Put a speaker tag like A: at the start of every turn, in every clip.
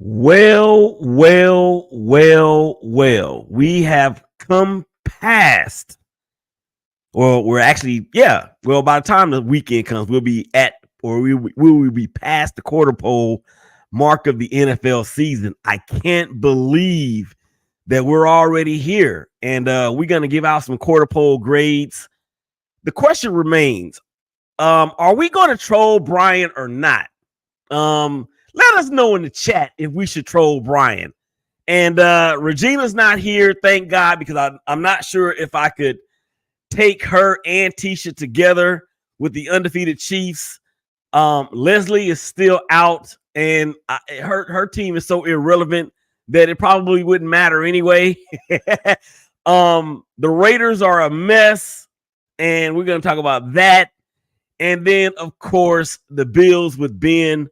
A: Well. We have come past, or we're actually, well, by the time the weekend comes, we'll be at, or we will be past the quarter pole mark of the NFL season. I can't believe that we're already here. And we're going to give out some quarter pole grades. The question remains, are we going to troll Bryan or not? Let us know in the chat if we should troll Bryan. And Regina's not here, thank God, because I'm not sure if I could take her and Teisha together with the undefeated Chiefs. Leslie is still out, and her team is so irrelevant that it probably wouldn't matter anyway. The Raiders are a mess, and we're going to talk about that. And then, of course, the Bills with Ben.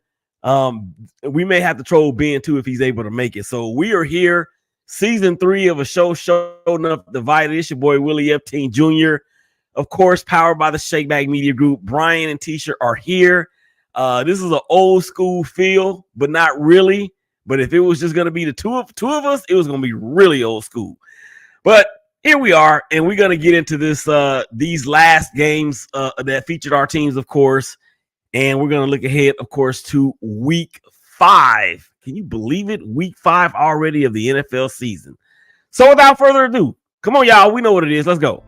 A: We may have to troll Ben too if he's able to make it. So we are here, season 3 of a Show Sho Nuff Divided. It's your boy Willie Epting Jr., of course, powered by the ShakeBack Media Group. Bryan and Teisha are here. This is an old school feel, but not really. But if it was just going to be the two of us, it was going to be really old school. But here we are, and we're going to get into this these last games that featured our teams, of course. And we're going to look ahead, of course, to week 5. Can you believe it? Week 5 already of the NFL season. So without further ado, come on, y'all. We know what it is. Let's go.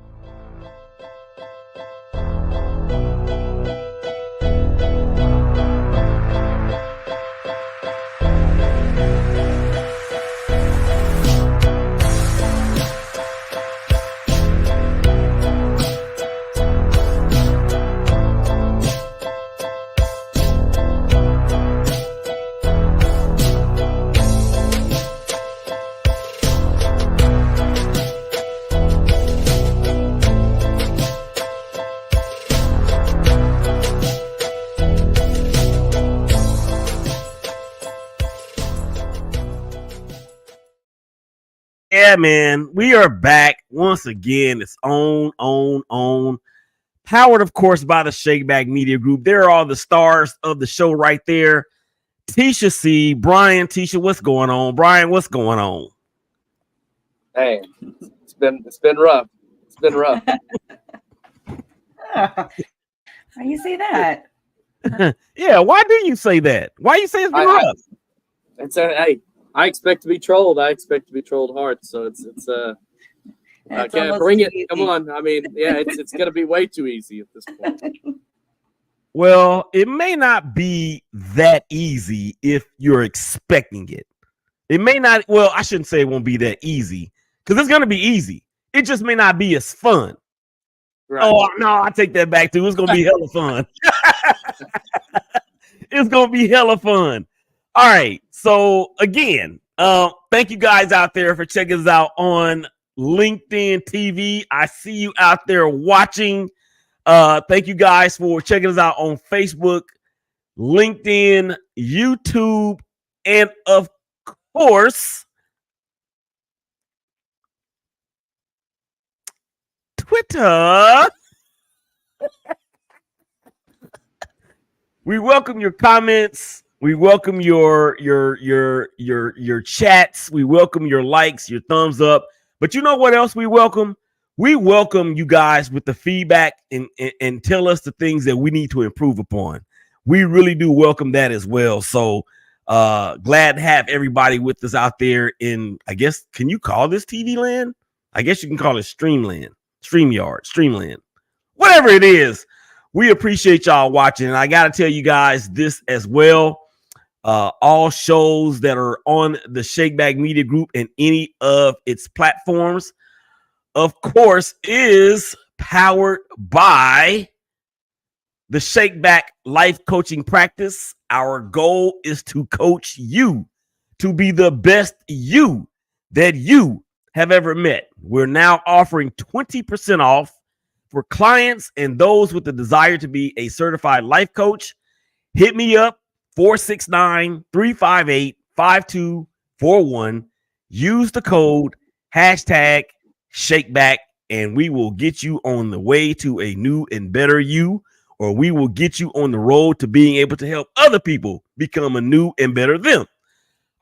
A: Yeah, man, we are back once again. It's on. Powered, of course, by the ShakeBack Media Group. They're all the stars of the show right there. Teisha C, Bryan, Teisha, what's going on? Bryan, what's going on?
B: Hey, it's been rough. It's been rough.
C: How you say that?
A: Yeah, why do you say that? Why you say it's been rough?
B: Hey, I expect to be trolled. I expect to be trolled hard. So it's bring it. Easy. Come on. I mean, yeah, it's gonna be way too easy at this point.
A: Well, it may not be that easy if you're expecting it. It may not. Well, I shouldn't say it won't be that easy because it's gonna be easy. It just may not be as fun. Right. Oh no, I take that back too. It's gonna be hella fun. It's gonna be hella fun. All right. So again, thank you guys out there for checking us out on LinkedIn TV. I see you out there watching. Thank you guys for checking us out on Facebook, LinkedIn, YouTube, and of course, Twitter. We welcome your comments. We welcome your chats. We welcome your likes, your thumbs up. But you know what else we welcome? We welcome you guys with the feedback and tell us the things that we need to improve upon. We really do welcome that as well. So glad to have everybody with us out there in, I guess, can you call this TV land? I guess you can call it Streamland, StreamYard, Streamland, whatever it is. We appreciate y'all watching. And I got to tell you guys this as well. All shows that are on the ShakeBack Media Group and any of its platforms, of course, is powered by the ShakeBack Life Coaching Practice. Our goal is to coach you to be the best you that you have ever met. We're now offering 20% off for clients and those with the desire to be a certified life coach. Hit me up, 469-358-5241. Use the code #ShakeBack, and we will get you on the way to a new and better you, or we will get you on the road to being able to help other people become a new and better them.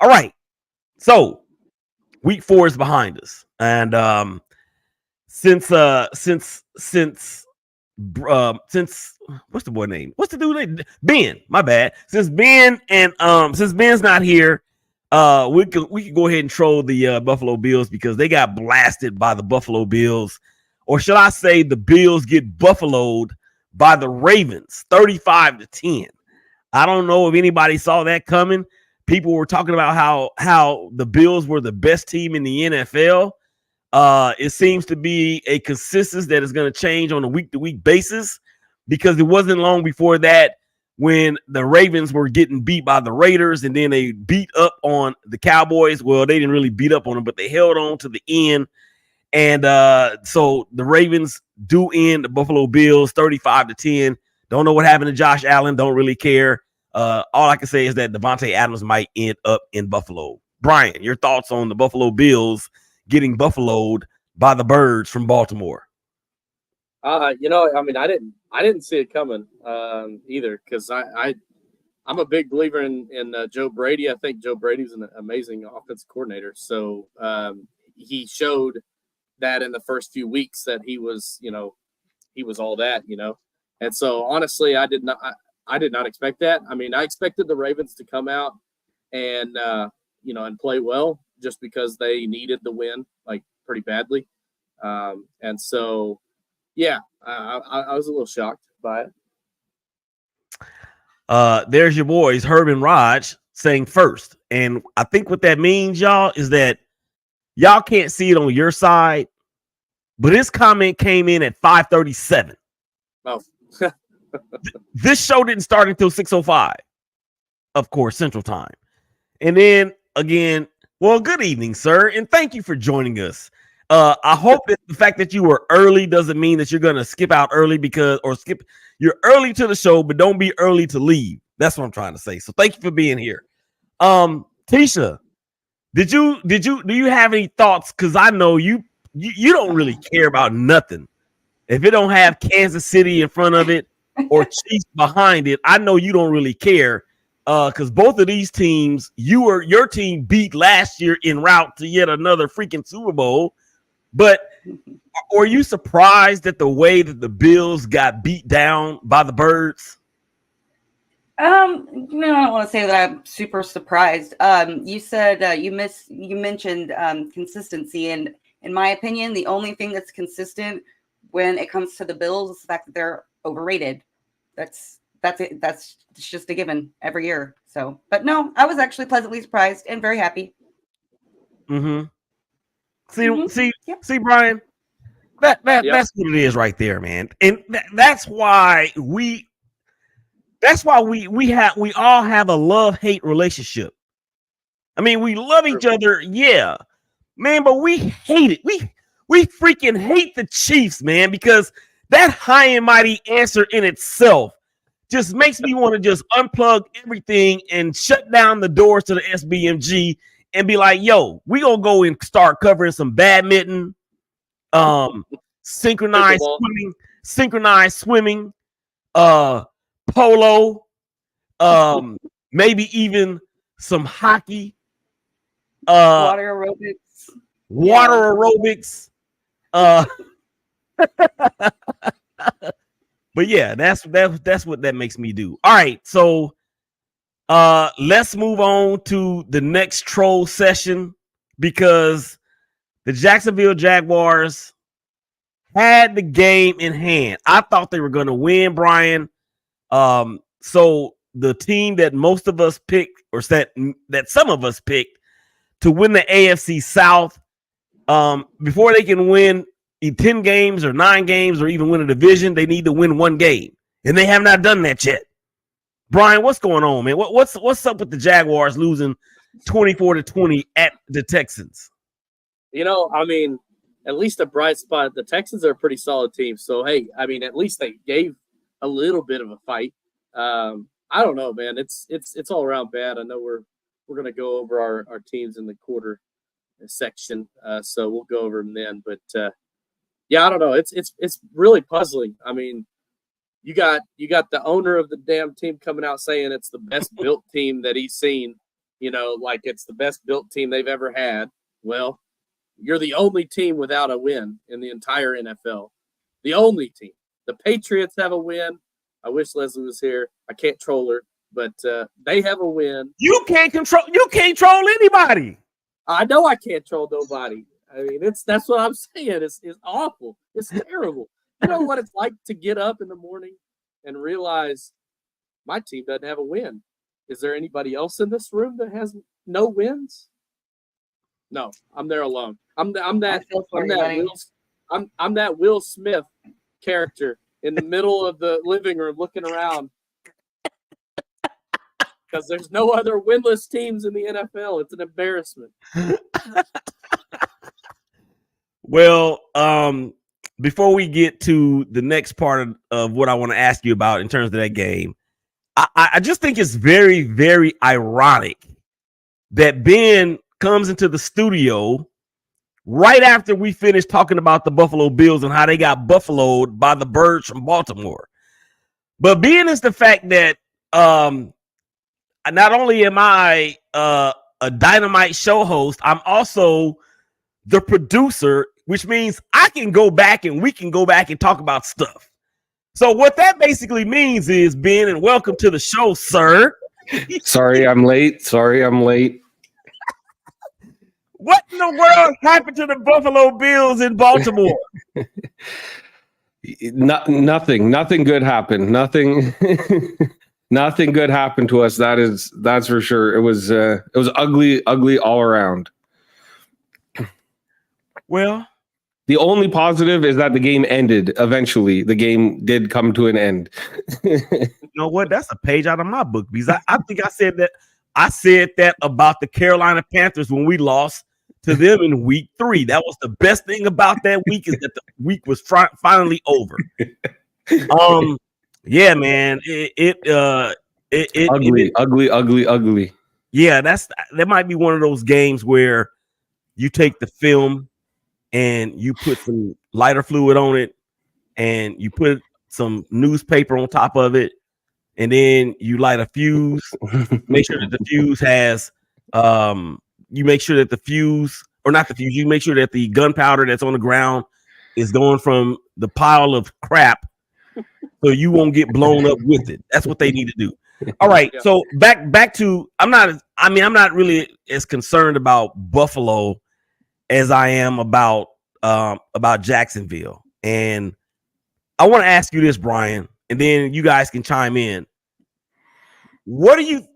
A: All right. So week 4 is behind us. And since what's the boy name? What's the dude name? Ben, my bad. Since Ben's not here, we can go ahead and troll the Buffalo Bills because they got blasted by the Buffalo Bills. Or should I say the Bills get buffaloed by the Ravens 35-10. I don't know if anybody saw that coming. People were talking about how the Bills were the best team in the NFL. It seems to be a consistency that is going to change on a week-to-week basis because it wasn't long before that when the Ravens were getting beat by the Raiders and then they beat up on the Cowboys. Well, they didn't really beat up on them, but they held on to the end. And so the Ravens do end the Buffalo Bills 35-10. Don't know what happened to Josh Allen. Don't really care. All I can say is that Devontae Adams might end up in Buffalo. Bryan, your thoughts on the Buffalo Bills getting buffaloed by the Birds from Baltimore?
B: I mean, I didn't see it coming either because I'm a big believer in Joe Brady. I think Joe Brady's an amazing offensive coordinator. So he showed that in the first few weeks that he was all that, And so honestly, I did not expect that. I mean, I expected the Ravens to come out and and play well just because they needed the win like pretty badly. And so, yeah, I was a little shocked by it.
A: There's your boys, Herb and Raj, saying first. And I think what that means, y'all, is that y'all can't see it on your side, but his comment came in at 5:37.
B: Oh.
A: This show didn't start until 6:05, of course, Central Time. And then again, well, good evening, sir, and thank you for joining us. I hope that the fact that you were early doesn't mean that you're going to skip out early you're early to the show, but don't be early to leave. That's what I'm trying to say. So thank you for being here. Teisha, do you have any thoughts? Because I know you don't really care about nothing. If it don't have Kansas City in front of it or Chiefs behind it, I know you don't really care. Because both of these teams, your team beat last year en route to yet another freaking Super Bowl. But were you surprised at the way that the Bills got beat down by the Birds?
C: I don't want to say that I'm super surprised. You said you mentioned consistency, and in my opinion, the only thing that's consistent when it comes to the Bills is the fact that they're overrated. That's it. That's just a given every year. So, but no, I was actually pleasantly surprised and very happy.
A: Mm-hmm. See, Bryan, that's what it is right there, man. And that's why we all have a love-hate relationship. I mean, we love each other, yeah, man, but we hate it. We freaking hate the Chiefs, man, because that high and mighty answer in itself just makes me want to just unplug everything and shut down the doors to the SBMG and be like, yo, we gonna go and start covering some badminton, synchronized swimming, polo, maybe even some hockey,
C: water
A: aerobics. But yeah, that's what that makes me do. All right, so let's move on to the next troll session because the Jacksonville Jaguars had the game in hand. I thought they were going to win, Bryan. So the team that most of us picked, or that some of us picked to win the AFC South, before they can win 10 games or 9 games or even win a division, they need to win 1 game. And they have not done that yet. Bryan, what's going on, man? What's up with the Jaguars losing 24-20 at the Texans?
B: I mean, at least a bright spot. The Texans are a pretty solid team. So, hey, I mean, at least they gave a little bit of a fight. I don't know, man. It's all around bad. I know we're going to go over our teams in the quarter section. So we'll go over them then. But, yeah, I don't know. It's really puzzling. I mean, you got the owner of the damn team coming out saying it's the best built team that he's seen like it's the best built team they've ever had. Well, you're the only team without a win in the entire NFL. The only team. The Patriots have a win. I wish Leslie was here. I can't troll her, but they have a win.
A: You can't troll anybody.
B: I know I can't troll nobody. I mean, that's what I'm saying. It's awful. It's terrible. You know what it's like to get up in the morning and realize my team doesn't have a win. Is there anybody else in this room that has no wins? No, I'm there alone. I'm that Will Smith character in the middle of the living room looking around because there's no other winless teams in the NFL. It's an embarrassment.
A: Well, before we get to the next part of what I want to ask you about in terms of that game, I just think it's very, very ironic that Ben comes into the studio right after we finished talking about the Buffalo Bills and how they got buffaloed by the Birds from Baltimore. But being is the fact that not only am I a Dynamite show host, I'm also the producer, which means I can go back and we can go back and talk about stuff. So what that basically means is, Ben, and welcome to the show, sir.
D: Sorry, I'm late.
A: What in the world happened to the Buffalo Bills in Baltimore?
D: Nothing good happened. Nothing good happened to us. That's for sure. It was ugly all around.
A: Well,
D: the only positive is that the game ended. Eventually, the game did come to an end.
A: You know what? That's a page out of my book, because I think I said that. I said that about the Carolina Panthers when we lost to them in week 3. That was the best thing about that week, is that the week was finally over. Yeah, man. Ugly. Yeah, that might be one of those games where you take the film and you put some lighter fluid on it, and you put some newspaper on top of it, and then you light a fuse. Make sure that the fuse has you make sure that the fuse, or not the fuse, you make sure that the gunpowder that's on the ground is going from the pile of crap, so you won't get blown up with it. That's what they need to do. All right. Yeah. So back to, I'm not really as concerned about Buffalo as I am about Jacksonville. And I want to ask you this, Bryan, and then you guys can chime in. What do you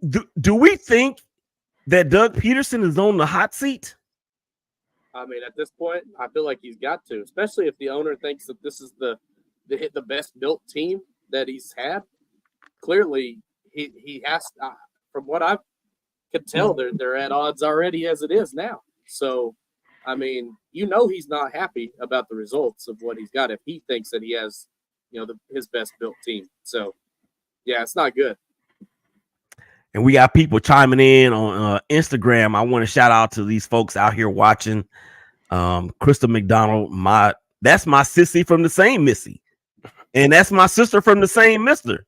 A: do we think that Doug Peterson is on the hot seat?
B: I mean, at this point, I feel like he's got to, especially if the owner thinks that this is the best built team that he's had. Clearly, he has. From what I could tell, they're at odds already as it is now. So, I mean, he's not happy about the results of what he's got if he thinks that he has, his best built team. So, yeah, it's not good.
A: And we got people chiming in on Instagram. I want to shout out to these folks out here watching. Crystal McDonald, that's my sissy from the same Missy. And that's my sister from the same Mister.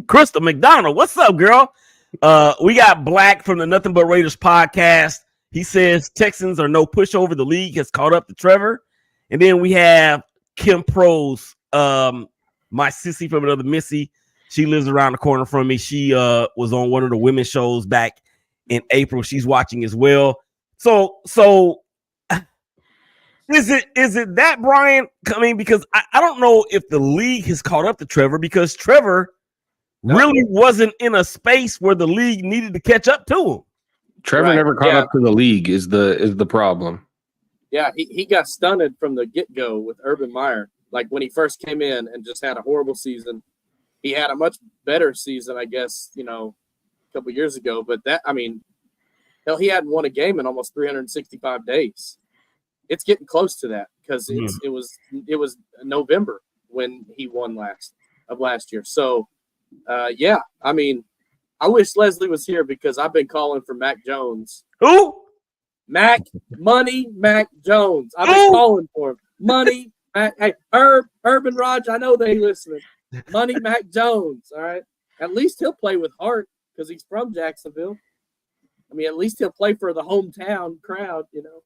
A: Crystal McDonald, what's up, girl? We got Black from the Nothing But Raiders podcast. He says Texans are no pushover. The league has caught up to Trevor. And then we have Kim Prose, my sissy from another Missy. She lives around the corner from me. She was on one of the women's shows back in April. She's watching as well. So is it that, Bryan? I mean, because I don't know if the league has caught up to Trevor, because Trevor really wasn't in a space where the league needed to catch up to him.
D: Trevor never caught up to the league is the problem.
B: Yeah, he got stunted from the get-go with Urban Meyer. Like when he first came in and just had a horrible season. He had a much better season, I guess, a couple years ago. But he hadn't won a game in almost 365 days. It's getting close to that because it was November when he won last year. So, yeah, I wish Leslie was here because I've been calling for Mac Jones.
A: Who?
B: Mac Jones. I've been calling for him. Money, Mac. Hey, Urban Raj, I know they listening. Money Mac Jones, all right? At least he'll play with heart because he's from Jacksonville. I mean, at least he'll play for the hometown crowd, you know.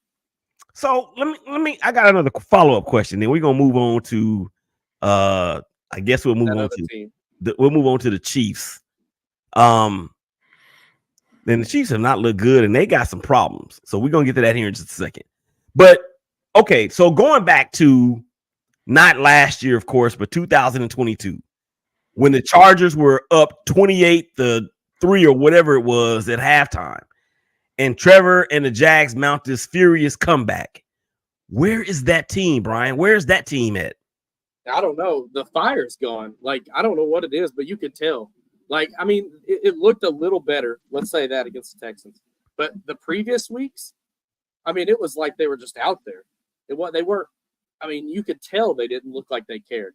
A: So let me. I got another follow-up question. Then we're gonna move on to. I guess we'll move
B: That
A: on
B: other
A: to.
B: team.
A: We'll move on to the Chiefs. Then the Chiefs have not looked good, and they got some problems. So we're gonna get to that here in just a second. But okay, so going back to not last year, of course, but 2022, when the Chargers were up 28-3 or whatever it was at halftime, and Trevor and the Jags mount this furious comeback. Where is that team, Bryan? Where's that team at?
B: I don't know. The fire's gone. Like, I don't know what it is, but you could tell. Like, I mean, it looked a little better. Let's say that against the Texans. But the previous weeks, I mean, it was like they were just out there. They weren't. I mean, you could tell they didn't look like they cared.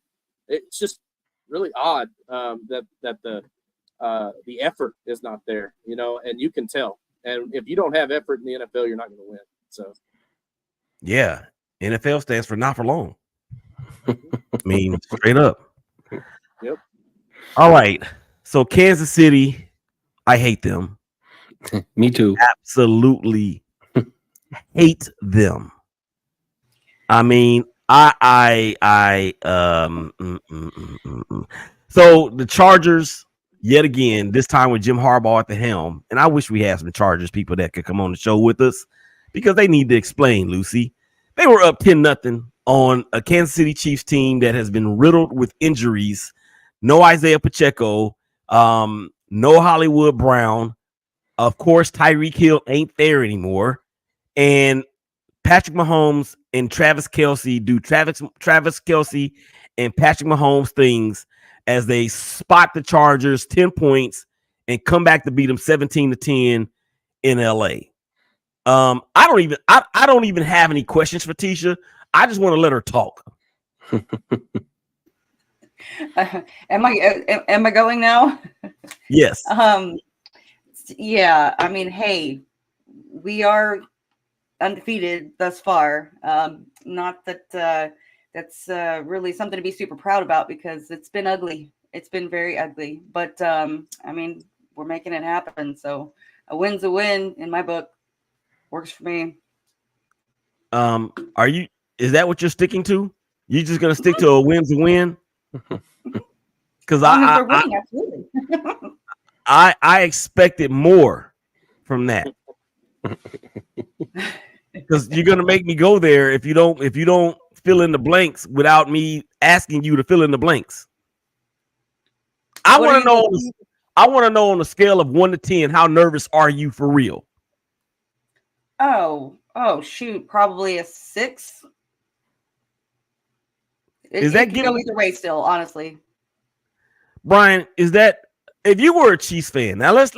B: It's just really odd that the effort is not there, you know, and you can tell. And if you don't have effort in the NFL, you're not going to win. So,
A: yeah, NFL stands for not for long. I mean, straight up.
B: Yep.
A: All right. So Kansas City, I hate them.
D: Me too.
A: Absolutely hate them. I mean, So the Chargers, yet again, this time with Jim Harbaugh at the helm, and I wish we had some Chargers people that could come on the show with us because they need to explain, Lucy. They were up 10-0 on a Kansas City Chiefs team that has been riddled with injuries. No Isaiah Pacheco, no Hollywood Brown. Of course, Tyreek Hill ain't there anymore. And Patrick Mahomes and Travis Kelce do Travis Kelce and Patrick Mahomes things as they spot the Chargers 10 points and come back to beat them 17-10 in LA. I don't even have any questions for Teisha. I just want to let her talk.
C: Am I going now?
A: Yes.
C: Yeah, I mean, hey, we are undefeated thus far. Not that that's really something to be super proud about because it's been ugly. It's been very ugly. But I mean, we're making it happen. So a win's a win in my book. Works for me.
A: Is that what you're sticking to? You just gonna stick to a win's a win? Because I expected more from that. Because you're gonna make me go there if you don't fill in the blanks without me asking you to fill in the blanks. I want to know on a scale of 1 to 10, how nervous are you for real?
C: Oh shoot, probably a 6.
A: Is that
C: go either way still, honestly?
A: Bryan, is that if you were a Chiefs fan? Now let's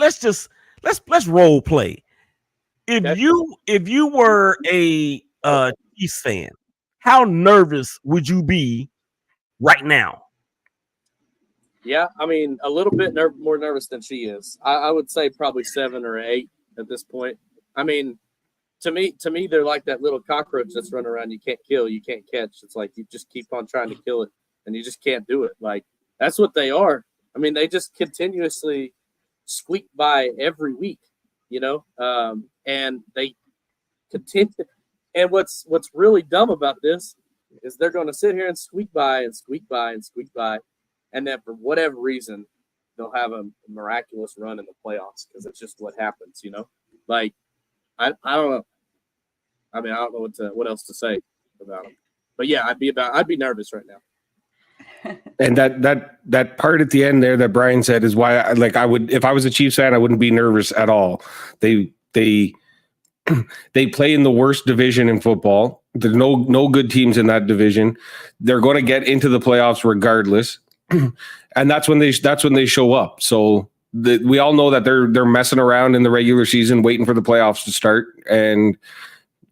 A: role play. If you were a Chiefs fan, how nervous would you be right now?
B: Yeah, I mean, a little bit more nervous than she is. I would say probably 7 or 8 at this point. I mean, to me, they're like that little cockroach that's running around. You can't kill, you can't catch. It's like you just keep on trying to kill it, and you just can't do it. Like that's what they are. I mean, they just continuously squeak by every week, you know, and they continue. And what's really dumb about this is they're going to sit here and squeak by and squeak by and squeak by, and then for whatever reason, they'll have a miraculous run in the playoffs because it's just what happens, you know. Like I don't know. I mean, I don't know what else to say about them. But yeah, I'd be nervous right now.
D: And that part at the end there that Bryan said is why I would, if I was a Chiefs fan, I wouldn't be nervous at all. They play in the worst division in football. There's no good teams in that division. They're going to get into the playoffs regardless. And that's when they show up. So we all know that they're messing around in the regular season, waiting for the playoffs to start, and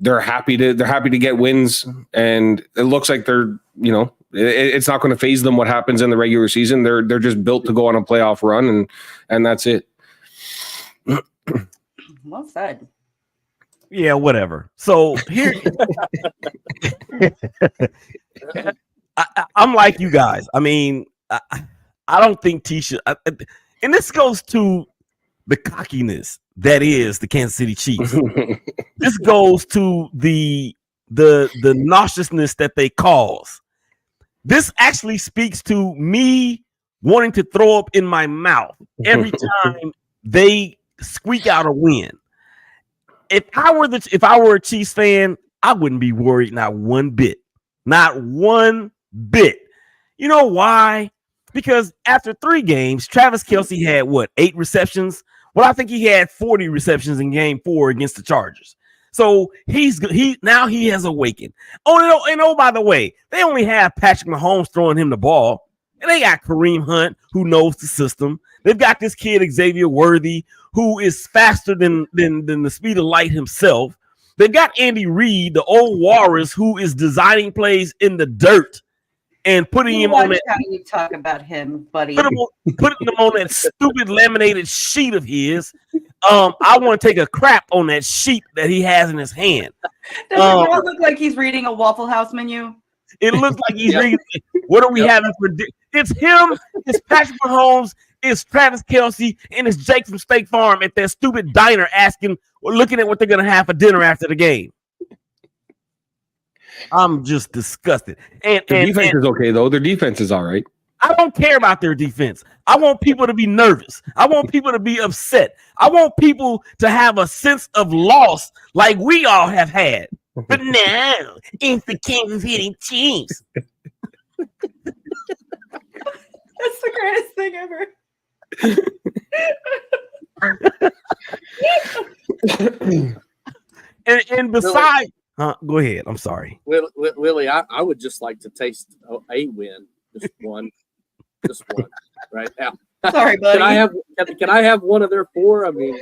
D: they're happy to get wins. And it looks like they're, you know, it's not going to phase them what happens in the regular season. They're just built to go on a playoff run, and that's it.
C: Well said.
A: Yeah, whatever. So here, I'm like you guys. I mean, I don't think Teisha, and this goes to the cockiness that is the Kansas City Chiefs. This goes to the nauseousness that they cause. This actually speaks to me wanting to throw up in my mouth every time they squeak out a win. If I were a Chiefs fan, I wouldn't be worried not one bit. Not one bit. You know why? Because after 3 games, Travis Kelce had 8 receptions? Well, I think he had 40 receptions in game 4 against the Chargers. So he has awakened. Oh, by the way, they only have Patrick Mahomes throwing him the ball. And they got Kareem Hunt, who knows the system. They've got this kid, Xavier Worthy, who is faster than the speed of light himself. They've got Andy Reid, the old walrus, who is designing plays in the dirt and putting him on that.
C: How you talk about him, buddy?
A: Putting him on that stupid laminated sheet of his. I want to take a crap on that sheet that he has in his hand.
C: Does it not look like he's reading a Waffle House menu?
A: It looks like he's reading. What are we having for? It's him. It's Patrick Mahomes. It's Travis Kelce, and it's Jake from State Farm at their stupid diner looking at what they're gonna have for dinner after the game. I'm just disgusted. And
D: their defense is okay though. Their defense is all right.
A: I don't care about their defense. I want people to be nervous. I want people to be upset. I want people to have a sense of loss like we all have had. But now it's the Kansas City Chiefs.
C: That's the greatest thing ever.
A: and besides, go ahead. I'm sorry,
B: Willie. I would just like to taste a win, just one, right now.
C: Sorry, buddy.
B: Can I have one of their 4? I mean,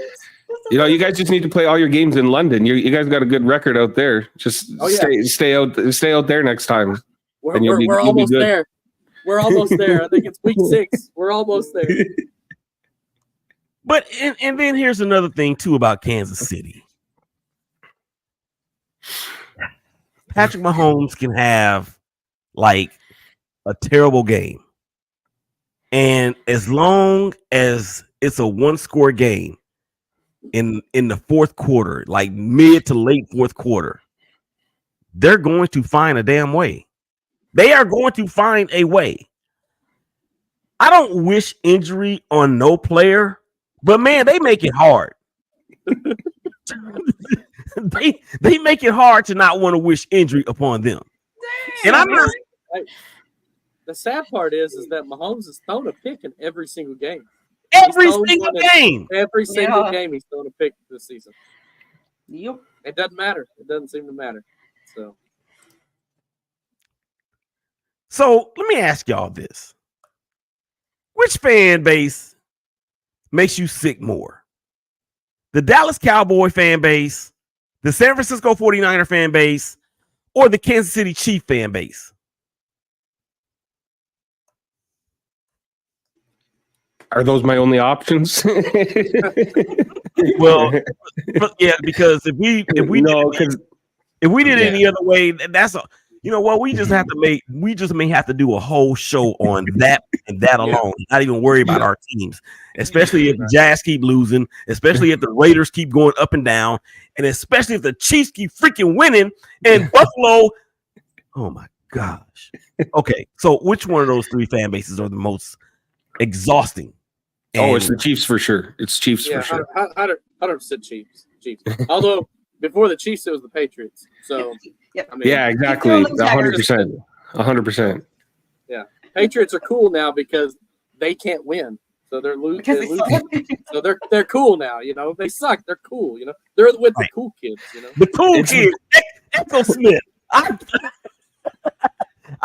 D: you guys just need to play all your games in London. You guys got a good record out there. Just stay out there next time.
B: We're almost there. We're almost there. I think it's week 6. We're almost there.
A: But and then here's another thing too about Kansas City. Patrick Mahomes can have like a terrible game. And as long as it's a 1-score game in the 4th quarter, like mid to late 4th quarter, they're going to find a damn way. They are going to find a way. I don't wish injury on no player, but man, they make it hard. they make it hard to not want to wish injury upon them.
C: Damn,
A: and I'm not.
B: The sad part is that Mahomes has thrown a pick in every single game.
A: Every single game
B: he's thrown a pick this season.
C: Yep.
B: It doesn't matter. It doesn't seem to matter.
A: So let me ask y'all this. Which fan base makes you sick more? The Dallas Cowboy fan base, the San Francisco 49er fan base, or the Kansas City Chief fan base?
D: Are those my only options?
A: Well, yeah, because if we did it any other way, that's a, you know what, we just may have to do a whole show on that and that alone. Not even worry about our teams, especially if the Jazz keep losing, especially if the Raiders keep going up and down, and especially if the Chiefs keep freaking winning and Buffalo. Oh my gosh. Okay, so which one of those 3 fan bases are the most exhausting?
D: It's the Chiefs for sure. It's Chiefs for sure.
B: 100% Chiefs. Although before the Chiefs, it was the Patriots. So
C: yep.
B: I mean,
D: yeah, exactly. 100%. 100%.
B: Yeah, Patriots are cool now because they can't win, so they're losing. So they're cool now. You know, they suck. They're cool. You know, they're with the cool kids. You know,
A: the cool kids. Echo Smith. I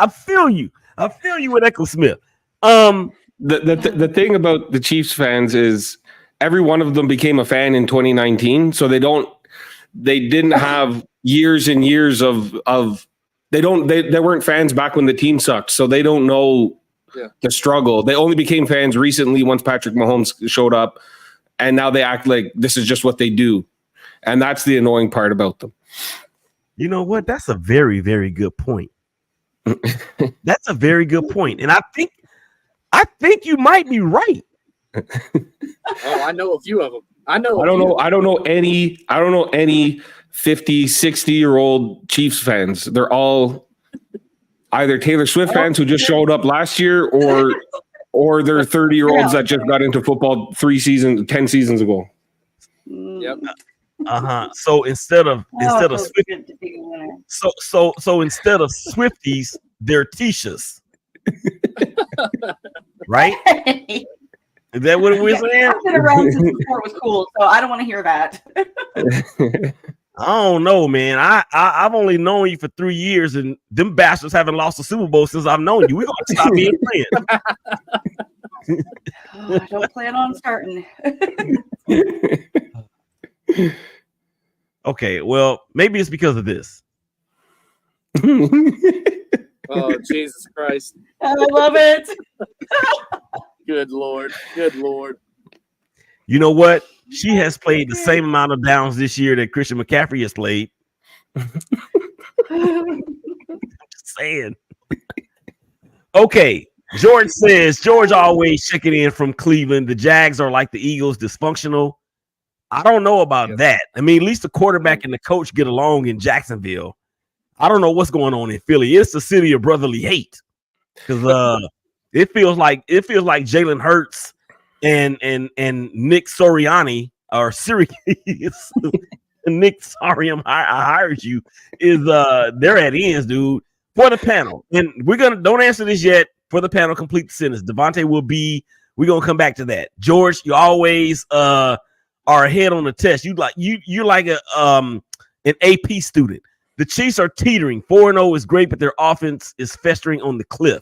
A: feel you. I feel you with Echo Smith.
D: The thing about the Chiefs fans is every one of them became a fan in 2019, so they didn't have years and years of they weren't fans back when the team sucked, so they don't know the struggle. They only became fans recently once Patrick Mahomes showed up, and now they act like this is just what they do, and that's the annoying part about them.
A: You know what? That's a very, very good point. That's a very good point, and I think you might be right.
B: Oh, I know a few of them. I don't know any 50, 60-year-old Chiefs fans. They're all either Taylor Swift fans who just showed up last year or they're 30-year-olds that just got into football 10 seasons ago. Yep.
A: So instead of so instead of Swifties, they're Teishas. Right? Is that what we're saying?
C: I've been around since the sport was cool, so I don't want to hear that.
A: I don't know, man. I've only known you for 3 years, and them bastards haven't lost a Super Bowl since I've known you. We're gonna stop being friends.
C: I don't plan on starting.
A: Okay, well, maybe it's because of this.
B: Oh, Jesus Christ.
C: I love it.
B: Good Lord. Good Lord.
A: You know what? She has played the same amount of downs this year that Christian McCaffrey has played. I'm just saying. Okay. George says, George always checking in from Cleveland. The Jags are like the Eagles, dysfunctional. I don't know about that. I mean, at least the quarterback and the coach get along in Jacksonville. I don't know what's going on in Philly. It's the city of brotherly hate. Because it feels like Jalen Hurts and Nick Sirianni or Syracuse. Nick Sirianni, I hired you. They're at ends, dude. For the panel, and don't answer this yet. For the panel, complete the sentence. Devontae we're gonna come back to that. George, you always are ahead on the test. You're like an AP student. The Chiefs are teetering. 4-0 is great, but their offense is festering on the cliff.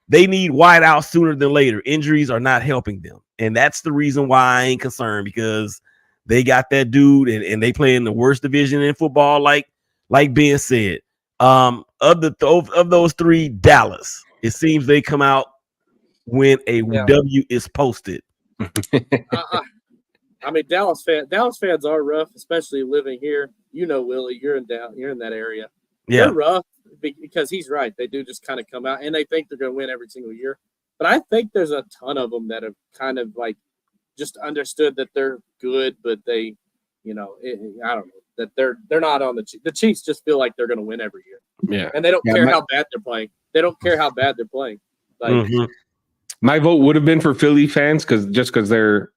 A: They need wide out sooner than later. Injuries are not helping them. And that's the reason why I ain't concerned, because they got that dude and they play in the worst division in football, like Ben said. Of those three, Dallas. It seems they come out when a W is posted.
B: I mean, Dallas fans are rough, especially living here. You know, Willie, you're in that area.
A: Yeah.
B: They're rough because he's right. They do just kind of come out and they think they're going to win every single year. But I think there's a ton of them that have kind of like just understood that they're good, but they, I don't know, that they're not on the Chiefs just feel like they're going to win every year.
D: Yeah.
B: And they don't care how bad they're playing. They don't care how bad they're playing. Like,
D: my vote would have been for Philly fans because they're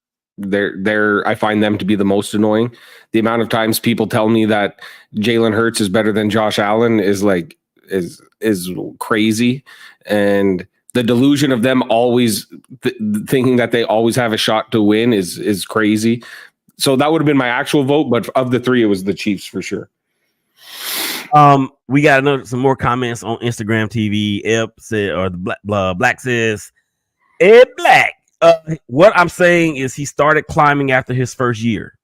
D: I find them to be the most annoying. The amount of times people tell me that Jalen Hurts is better than Josh Allen is crazy, and the delusion of them always thinking that they always have a shot to win is crazy. So that would have been my actual vote, but of the three, it was the Chiefs for sure.
A: We got some more comments on Instagram TV. Eb said, or the Black says, Ed Black. What I'm saying is he started climbing after his first year.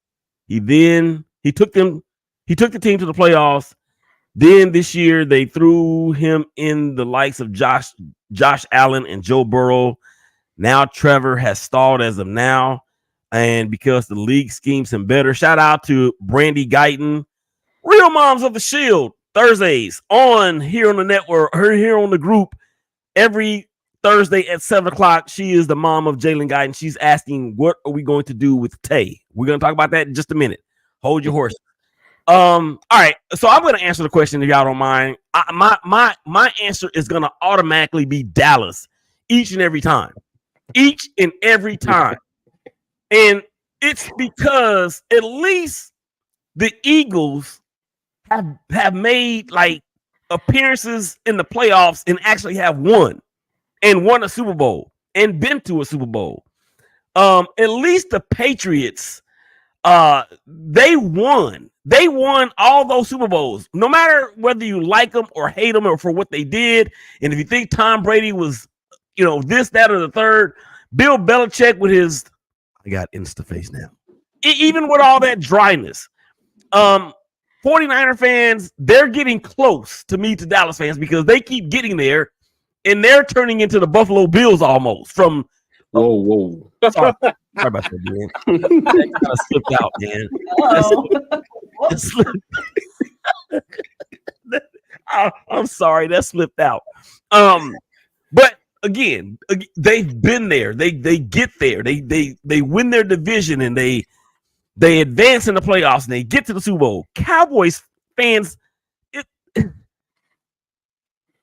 A: He took the team to the playoffs. Then this year they threw him in the likes of Josh Allen and Joe Burrow. Now Trevor has stalled as of now, and because the league schemes him better. Shout out to Brandy Guyton, Real Moms of the Shield, Thursdays on here on the network, here on the group every Thursday at 7:00. She is the mom of Jalen Guyton. She's asking, what are we going to do with Tay? We're going to talk about that in just a minute. Hold your horses. All right. So I'm going to answer the question if y'all don't mind. My answer is going to automatically be Dallas each and every time. Each and every time. And it's because at least the Eagles have made like appearances in the playoffs and actually have won a Super Bowl and been to a Super Bowl. At least the Patriots, they won all those Super Bowls, no matter whether you like them or hate them or for what they did. And if you think Tom Brady was, this, that, or the third, Bill Belichick with his, I got Insta face now, even with all that dryness, 49er fans, they're getting close to Dallas fans because they keep getting there. And they're turning into the Buffalo Bills almost from.
D: Whoa.
A: Sorry about that, man. That kind of slipped out, man. That slipped. I'm sorry, that slipped out. But again, they've been there. They get there. They win their division and they advance in the playoffs and they get to the Super Bowl. Cowboys fans,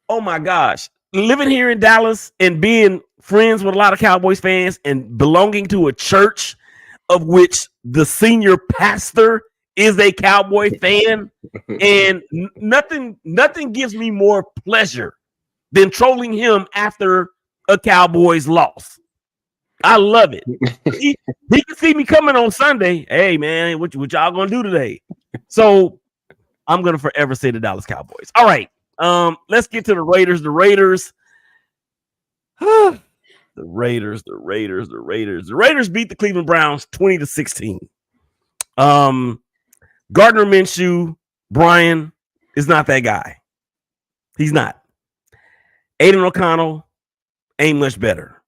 A: oh my gosh, living here in Dallas and being friends with a lot of Cowboys fans and belonging to a church of which the senior pastor is a Cowboy fan, and nothing gives me more pleasure than trolling him after a Cowboys loss. I love it. He can see me coming on Sunday. Hey man, what y'all gonna do today? So I'm gonna forever say the Dallas Cowboys. All right, let's get to the Raiders. The Raiders beat the Cleveland Browns 20-16. Gardner Minshew, Bryan is not that guy. He's not. Aiden O'Connell ain't much better.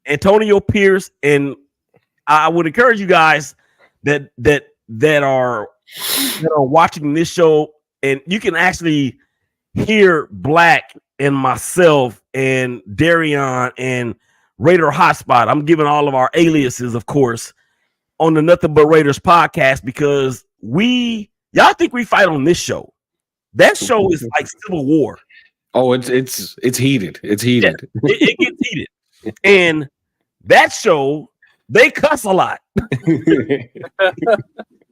A: Antonio Pierce, and I would encourage you guys that are watching this show, and you can actually hear Black and myself and Darion and Raider Hotspot. I'm giving all of our aliases, of course, on the Nothing But Raiders podcast because y'all think we fight on this show. That show is like Civil War.
D: Oh, it's heated. It's heated.
A: Yeah, it gets heated. And that show, they cuss a lot.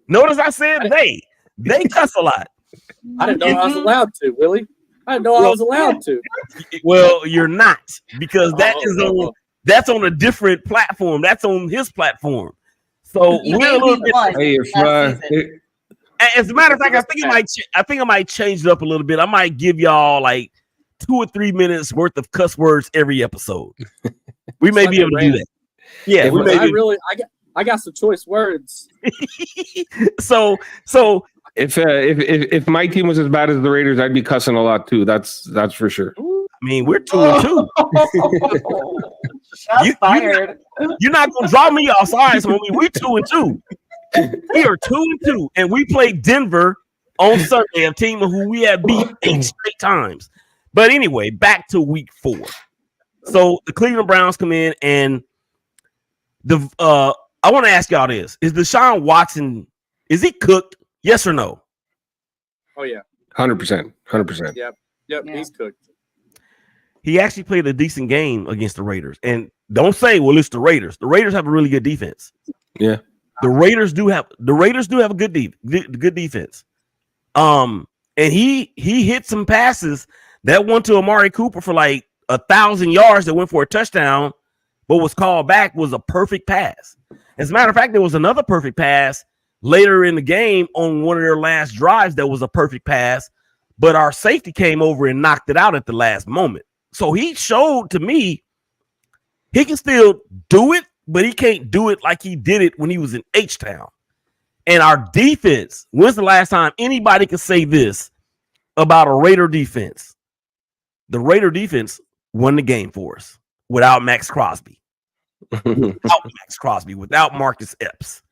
A: Notice I said they cuss a lot.
B: I didn't know I was allowed to, Willie. I didn't know I was allowed to.
A: Well, you're not, because that's on a different platform. That's on his platform. So we're a little bit. As a matter of fact, I think I might change it up a little bit. I might give y'all like 2 or 3 minutes worth of cuss words every episode. We may be able to do that. Yeah,
B: I got some choice words.
A: So
D: if my team was as bad as the Raiders, I'd be cussing a lot too. That's for sure.
A: I mean, we're 2-2.
C: Fired.
A: You're not gonna draw me off sides, homie. We're 2-2. We are 2-2, and we played Denver on Sunday, a team who we have beat 8 straight times. But anyway, back to week 4. So the Cleveland Browns come in, and I want to ask y'all this: is Deshaun Watson, is he cooked? Yes or no?
B: Oh yeah,
D: 100%.
B: Yep, yeah. He's cooked.
A: He actually played a decent game against the Raiders. And don't say, well, it's the Raiders. The Raiders have a really good defense.
D: Yeah.
A: The Raiders do have a good defense. And he hit some passes that went to Amari Cooper for like 1,000 yards that went for a touchdown, but was called back was a perfect pass. As a matter of fact, there was another perfect pass later in the game on one of their last drives that was a perfect pass, but our safety came over and knocked it out at the last moment. So he showed to me he can still do it, but he can't do it like he did it when he was in H-Town. And our defense, when's the last time anybody could say this about a Raider defense? The Raider defense won the game for us without Max Crosby. Without Marcus Epps,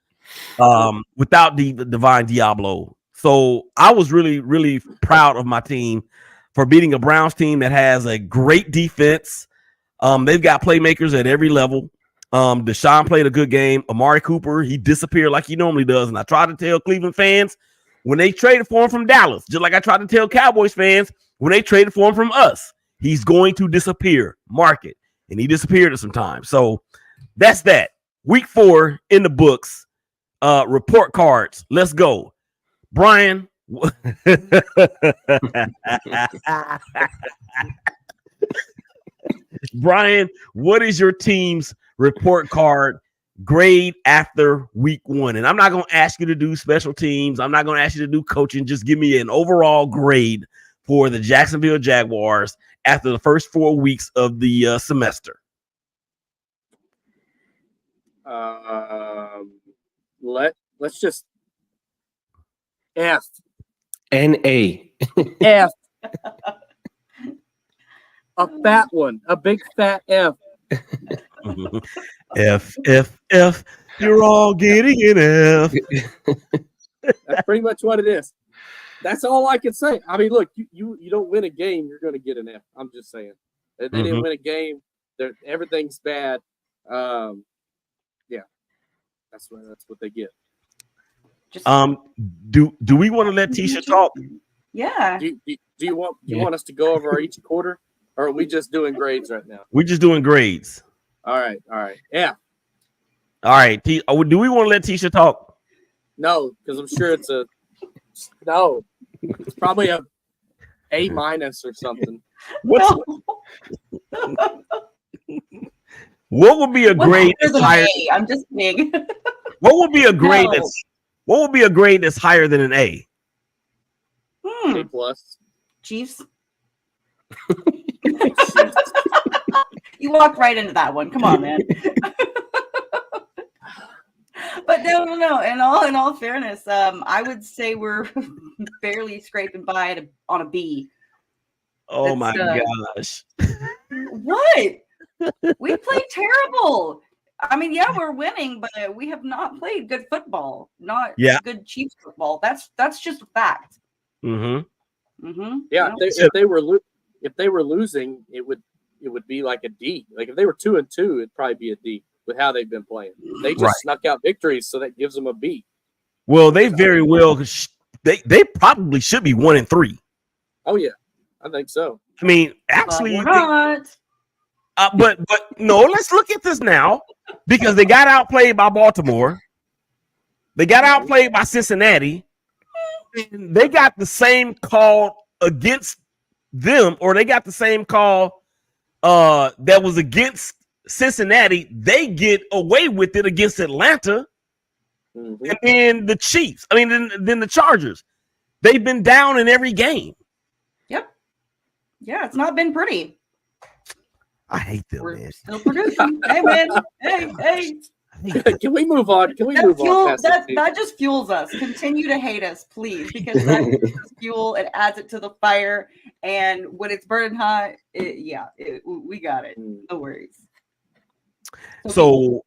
A: without the Divine Diablo. So I was really, really proud of my team for beating a Browns team that has a great defense. They've got playmakers at every level. Deshaun played a good game. Amari Cooper, he disappeared like he normally does. And I tried to tell Cleveland fans when they traded for him from Dallas, just like I tried to tell Cowboys fans when they traded for him from us, he's going to disappear. Mark it. And he disappeared at some time. So that's that. Week 4 in the books. Report cards. Let's go. Bryan. Bryan, what is your team's report card grade after week 1? And I'm not going to ask you to do special teams. I'm not going to ask you to do coaching. Just give me an overall grade for the Jacksonville Jaguars after the first 4 weeks of the semester.
B: Let's just F.
D: N-A.
B: F. A fat one. A big fat F.
A: F. You're all getting an F.
B: That's pretty much what it is. That's all I can say. I mean, look, you don't win a game, you're going to get an F. I'm just saying. They didn't win a game. Everything's bad. Yeah, that's what they get.
A: Do we want to let Teisha talk?
C: Yeah.
B: Do you want us to go over each quarter, or are we just doing grades right now?
A: We're just doing grades.
B: All right. Yeah.
A: All right. Do we want to let Teisha talk?
B: No, because I'm sure it's no. It's probably a A- or something.
A: What would be a grade that's higher?
C: I'm just kidding.
A: What would be a grade that's higher than an A?
B: A+.
C: Chiefs. You walked right into that one. Come on, man. But no. In all fairness, I would say we're barely scraping by on a B.
A: Oh my gosh!
C: What? We played terrible. I mean, yeah, we're winning, but we have not played good football. Not good Chiefs football. That's just a fact.
B: Mm-hmm.
C: Mm-hmm.
B: Yeah, if they were losing, it would be like a D. Like if they were 2-2, it'd probably be a D with how they've been playing. They just snuck out victories, so that gives them a B.
A: Well, they very well they probably should be 1-3.
B: Oh yeah, I think so.
A: I mean, actually,
C: but
A: no. Let's look at this now because they got outplayed by Baltimore. They got outplayed by Cincinnati. And they got the same call against them, or they got the same call that was against Cincinnati. They get away with it against Atlanta, and then the Chiefs. I mean, then the Chargers. They've been down in every game.
C: Yep. Yeah, it's not been pretty.
A: I hate them,
C: We're
A: man.
C: still producing. Hey, man. Hey.
B: Can we move on?
C: That just fuels us. Continue to hate us, please, because that is fuel. It adds it to the fire, and when it's burning hot, we got it. No worries.
A: So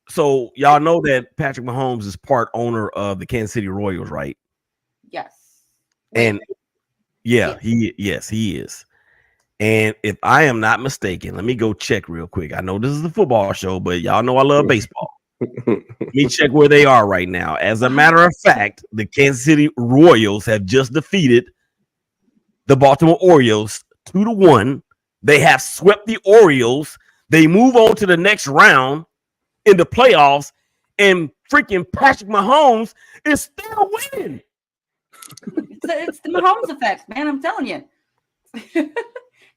A: y'all know that Patrick Mahomes is part owner of the Kansas City Royals, right?
C: Yes.
A: And he is. And if I am not mistaken, let me go check real quick. I know this is a football show, but y'all know I love baseball. Let me check where they are right now. As a matter of fact, the Kansas City Royals have just defeated the Baltimore Orioles 2-1. They have swept the Orioles. They move on to the next round in the playoffs, and freaking Patrick Mahomes is still winning.
C: It's the Mahomes effect, man. I'm telling you.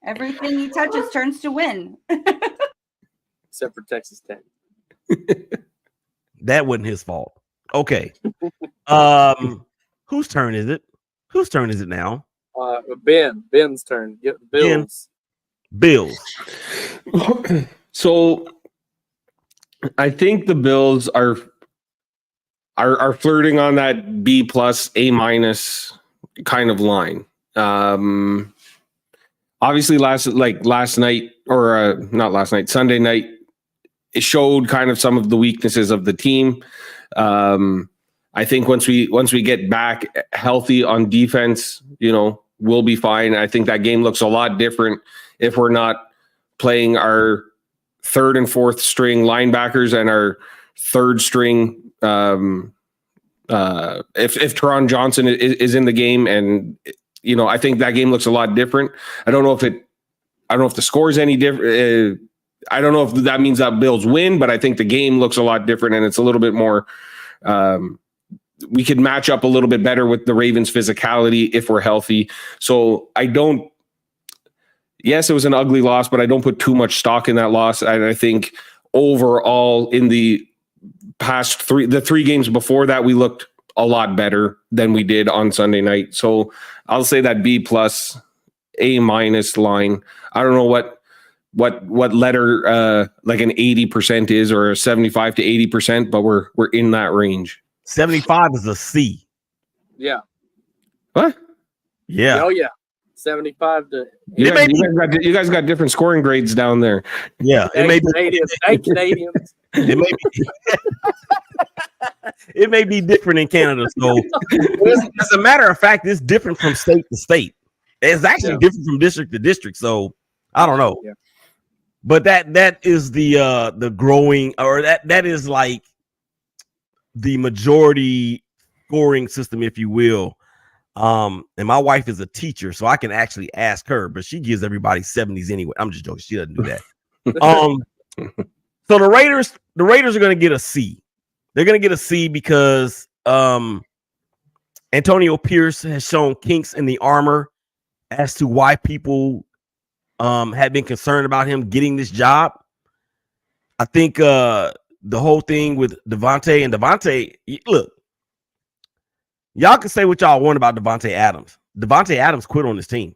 C: Everything he touches turns to win.
B: Except for Texas Tech.
A: That wasn't his fault. Okay. Whose turn is it? Whose turn is it now?
B: Ben's turn.
A: Bills.
D: So I think the Bills are flirting on that B+, A- kind of line. Obviously Sunday night, it showed kind of some of the weaknesses of the team. I think once we get back healthy on defense, we'll be fine. I think that game looks a lot different if we're not playing our third and fourth string linebackers and our third string. If Teron Johnson is in the game, and I think that game looks a lot different. I don't know if the score is any different. I don't know if that means that Bills win, but I think the game looks a lot different, and it's a little bit more. We could match up a little bit better with the Ravens' physicality if we're healthy. So I don't. Yes, it was an ugly loss, but I don't put too much stock in that loss. And I think overall, in the past three games before that, we looked a lot better than we did on Sunday night. So I'll say that B+, A- line. I don't know what letter like an 80% is, or a 75 to 80%, but we're in that range.
A: 75 is a C.
B: Yeah.
D: What?
A: Yeah.
B: Oh yeah. 75 to.
D: You guys got different scoring grades down there.
A: Yeah.
B: Canadians.
A: It may be different in Canada. So as a matter of fact, it's different from state to state. It's actually different from district to district. So I don't know.
B: Yeah.
A: But that is the growing, or that is like the majority scoring system, if you will. And my wife is a teacher, so I can actually ask her, but she gives everybody 70s anyway. I'm just joking. She doesn't do that. So the Raiders are going to get a C. They're going to get a C because Antonio Pierce has shown kinks in the armor as to why people had been concerned about him getting this job. I think the whole thing with Devontae, look, y'all can say what y'all want about Devontae Adams. Devontae Adams quit on this team.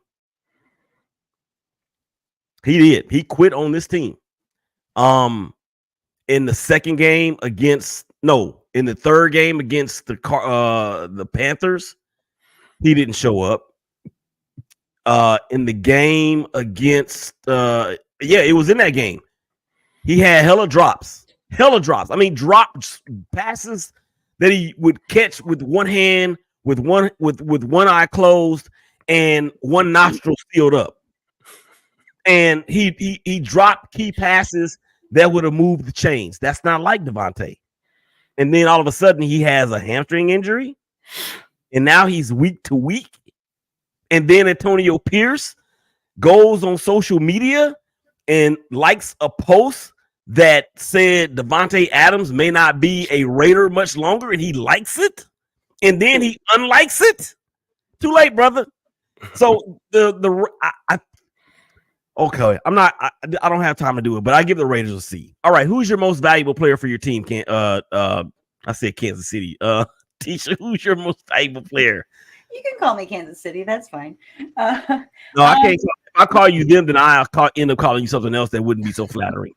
A: He did. He quit on this team. In the third game against the Panthers, he didn't show up. In the game against it was in that game. He had hella drops. I mean, drop passes that he would catch with one hand, with one eye closed and one nostril sealed up. And he dropped key passes that would have moved the chains. That's not like Devontae. And then all of a sudden he has a hamstring injury, and now he's week to week. And then Antonio Pierce goes on social media and likes a post that said Devontae Adams may not be a Raider much longer, and he likes it. And then he unlikes it. Too late, brother. So okay, I don't have time to do it, but I give the Raiders a C. All right, who's your most valuable player for your team? I said Kansas City. Teisha, who's your most valuable player?
C: You can call me Kansas City. That's fine.
A: No, I can't. If I call you them, then I'll end up calling you something else that wouldn't be so flattering.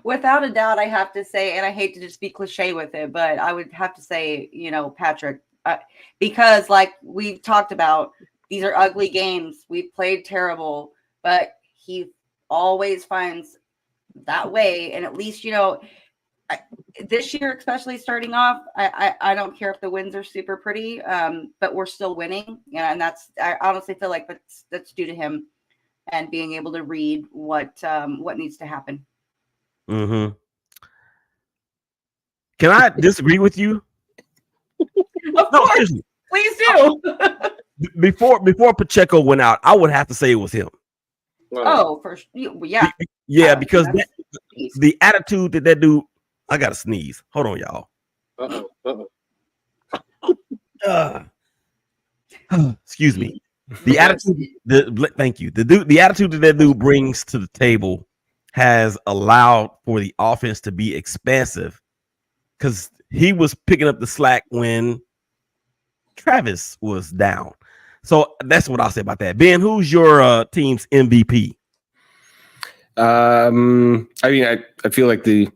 C: Without a doubt, I have to say, and I hate to just be cliche with it, but I would have to say, Patrick, because like we've talked about, these are ugly games. We've played terrible, but he always finds that way. And at least, this year, especially starting off, I don't care if the wins are super pretty, but we're still winning. And I honestly feel like that's due to him and being able to read what needs to happen.
A: Mm-hmm. Can I disagree with you?
C: Of course, please do.
A: Before Pacheco went out, I would have to say it was him.
C: Oh, yeah.
A: Yeah, because the attitude that dude, I gotta sneeze. Hold on, y'all. Excuse me. The attitude, thank you. The attitude that dude brings to the table has allowed for the offense to be expansive, because he was picking up the slack when Travis was down. So that's what I'll say about that. Ben, who's your team's MVP?
D: I mean, I feel like the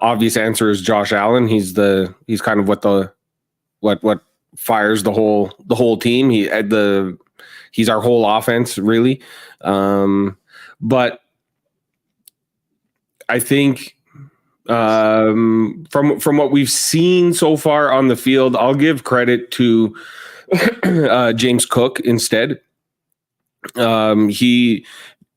D: obvious answer is Josh Allen. He's kind of what fires the whole team. He's our whole offense, really. But I think from what we've seen so far on the field, I'll give credit to James Cook instead.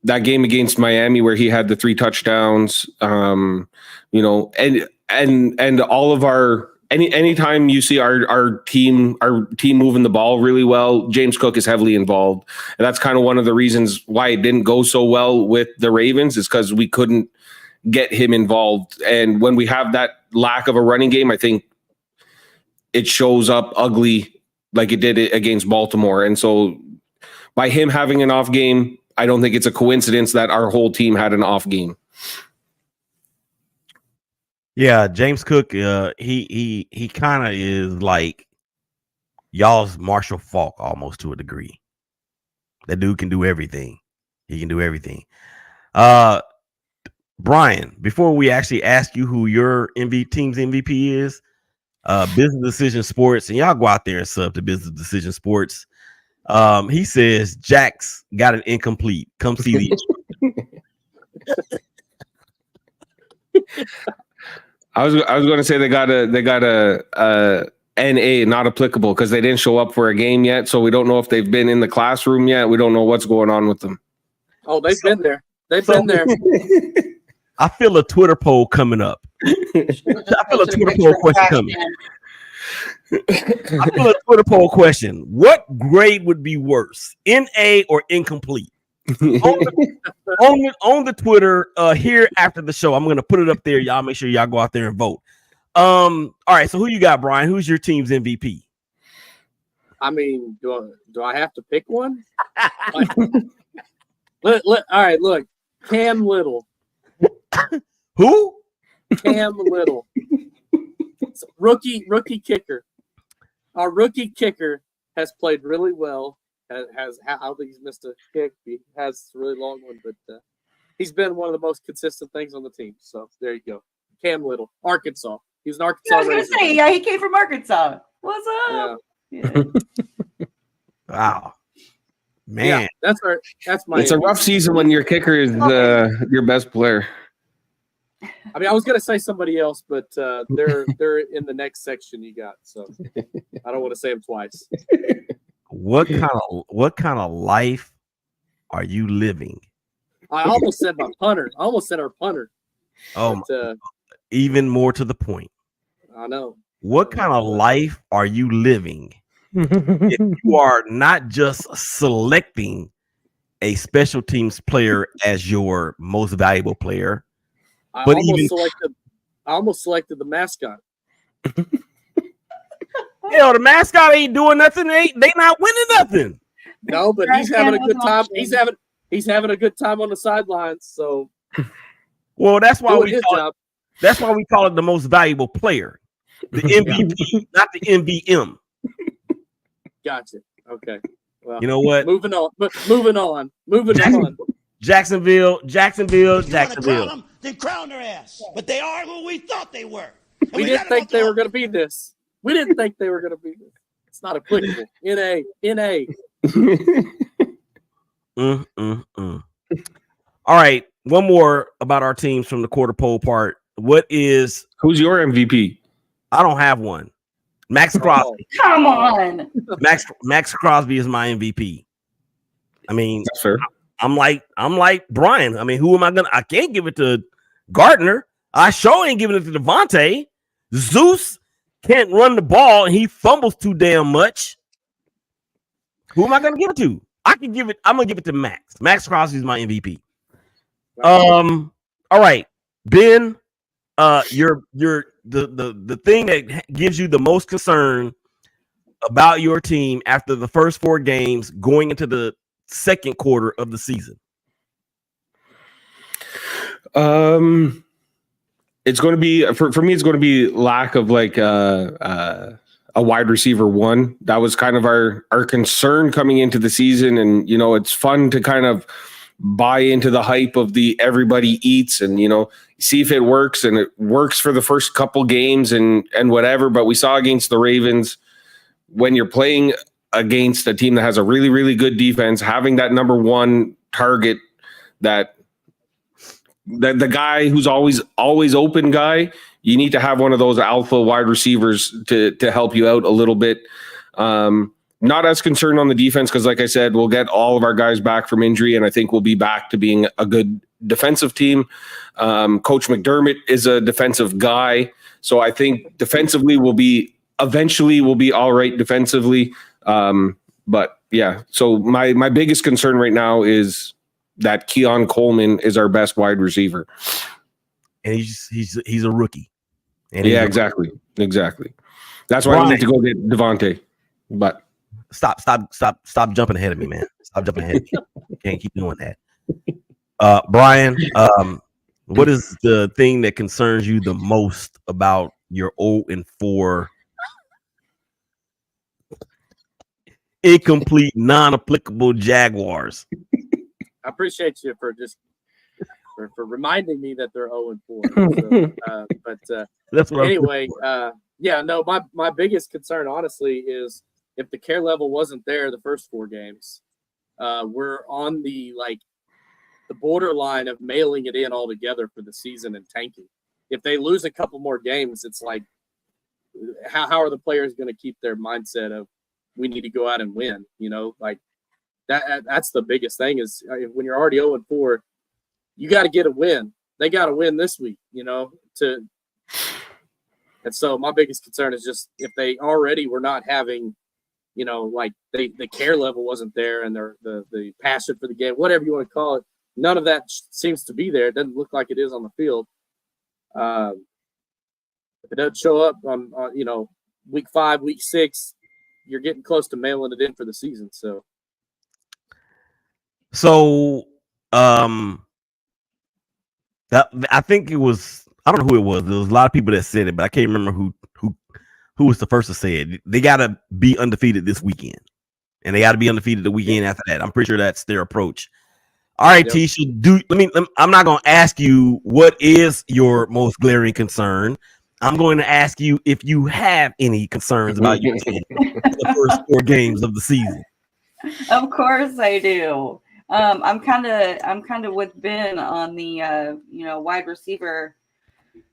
D: That game against Miami where he had the 3 touchdowns, and all of our anytime you see our team moving the ball really well, James Cook is heavily involved. And that's kind of one of the reasons why it didn't go so well with the Ravens, is because we couldn't get him involved. And when we have that lack of a running game, I think it shows up ugly like it did against Baltimore. And so by him having an off game, I don't think it's a coincidence that our whole team had an off game.
A: Yeah, James Cook, he kind of is like y'all's Marshall Faulk almost to a degree. That dude can do everything. He can do everything. Bryan, before we actually ask you who your team's MVP is, Business Decision Sports, and y'all go out there and sub to Business Decision Sports. He says Jack's got an incomplete. Come see the.
D: I was going to say they got a NA, not applicable, because they didn't show up for a game yet, so we don't know if they've been in the classroom yet. We don't know what's going on with them.
B: Oh, they've been there. They've been there.
A: I feel a Twitter poll coming up. I feel a Twitter poll question coming. I feel a Twitter poll question. What grade would be worse, NA or incomplete? on the Twitter here after the show. I'm going to put it up there. Y'all make sure y'all go out there and vote. All right. So who you got, Bryan? Who's your team's MVP?
B: I mean, do I have to pick one? All right, look. Cam Little.
A: Who?
B: Cam Little. Rookie kicker. Our rookie kicker has played really well. I don't think he's missed a kick. He has a really long one, but he's been one of the most consistent things on the team. So there you go. Cam Little, Arkansas. He was an Arkansas.
C: I was going to say, yeah, he came from Arkansas. What's up?
B: Yeah.
A: Wow. Man.
B: Yeah, that's my
D: It's a rough season when your kicker is your best player.
B: I mean, I was gonna say somebody else, but they're in the next section you got, so I don't want to say them twice.
A: What kind of life are you living?
B: I almost said my punter. I almost said our punter.
A: Oh, but, even more to the point.
B: I know.
A: What kind of life are you living if you are not just selecting a special teams player as your most valuable player,
B: I
A: but
B: almost selected the mascot.
A: Hell, the mascot ain't doing nothing. They not winning nothing.
B: No, but he's having a good time. He's having a good time on the sidelines. So,
A: well, that's why that's why we call it the most valuable player, the MVP, not the MVM.
B: Gotcha. Okay. Well,
A: you know what?
B: Moving on.
A: Jacksonville.
E: Them, then crown their ass. But they are who we thought they were.
B: We didn't think they were going to be this. It's not applicable. NA.
A: All right. One more about our teams from the quarter pole part. Who's
D: your MVP?
A: I don't have one. Max Crosby.
C: Come on.
A: Max Crosby is my MVP. I mean,
D: that's fair.
A: I'm like Bryan. I mean, who am I gonna? I can't give it to Gardner. I sure ain't giving it to Devontae. Zeus can't run the ball and he fumbles too damn much. Who am I gonna give it to? I'm gonna give it to Max. Max Crosby is my MVP. All right, Ben. The thing that gives you the most concern about your team after the first 4 games going into the second quarter of the season.
D: It's going to be for me. It's going to be lack of like a wide receiver one. That was kind of our concern coming into the season, and it's fun to kind of buy into the hype of the everybody eats and see if it works, and it works for the first couple games and whatever. But we saw against the Ravens, when you're playing against a team that has a really, really good defense, having that number one target, that the guy who's always open guy, you need to have one of those alpha wide receivers to help you out a little bit. Not as concerned on the defense because, like I said, we'll get all of our guys back from injury, and I think we'll be back to being a good defensive team. Coach McDermott is a defensive guy, so I think defensively we'll be all right defensively. But yeah, so my biggest concern right now is that Keon Coleman is our best wide receiver,
A: and he's a rookie.
D: And yeah, exactly. That's why we need to go get Devontae. But
A: stop jumping ahead of me, man. Stop jumping ahead of me. Can't keep doing that. Bryan, what is the thing that concerns you the most about your 0-4 incomplete, non-applicable Jaguars?
B: I appreciate you for reminding me that they're 0-4. So,
A: that's what
B: anyway. My biggest concern, honestly, is if the care level wasn't there the first 4 games, we're on the borderline of mailing it in altogether for the season and tanking. If they lose a couple more games, it's like, how are the players going to keep their mindset of we need to go out and win? that's the biggest thing is when you're already 0-4, you got to get a win. They got to win this week, and so my biggest concern is just if they already were not having, like the care level wasn't there and the passion for the game, whatever you want to call it, none of that seems to be there. It doesn't look like it is on the field. If it doesn't show up on week 5, week 6, you're getting close to mailing it in for the season.
A: I think it was, I don't know who it was. There was a lot of people that said it, but I can't remember who was the first to say it. They got to be undefeated this weekend, and they got to be undefeated the weekend after that. I'm pretty sure that's their approach. All right, yep. Teisha, I'm not going to ask you what is your most glaring concern. I'm going to ask you if you have any concerns about your team the first 4 games of the season.
C: Of course I do. I'm kind of with Ben on the wide receiver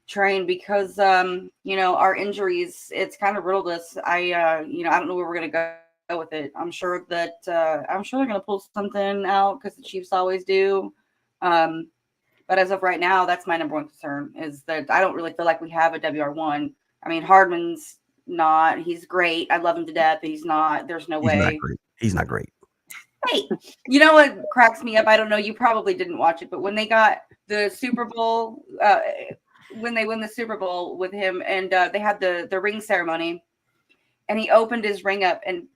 C: train because our injuries, it's kind of riddled us. I don't know where we're gonna go with it. I'm sure they're gonna pull something out because the Chiefs always do. But as of right now, that's my number one concern is that I don't really feel like we have a WR1. I mean, Hardman's not. He's great. I love him to death. But he's not. There's no way.
A: He's not great.
C: Hey, you know what cracks me up? I don't know. You probably didn't watch it, but when they got the Super Bowl, when they win the Super Bowl with him, and they had the ring ceremony, and he opened his ring up and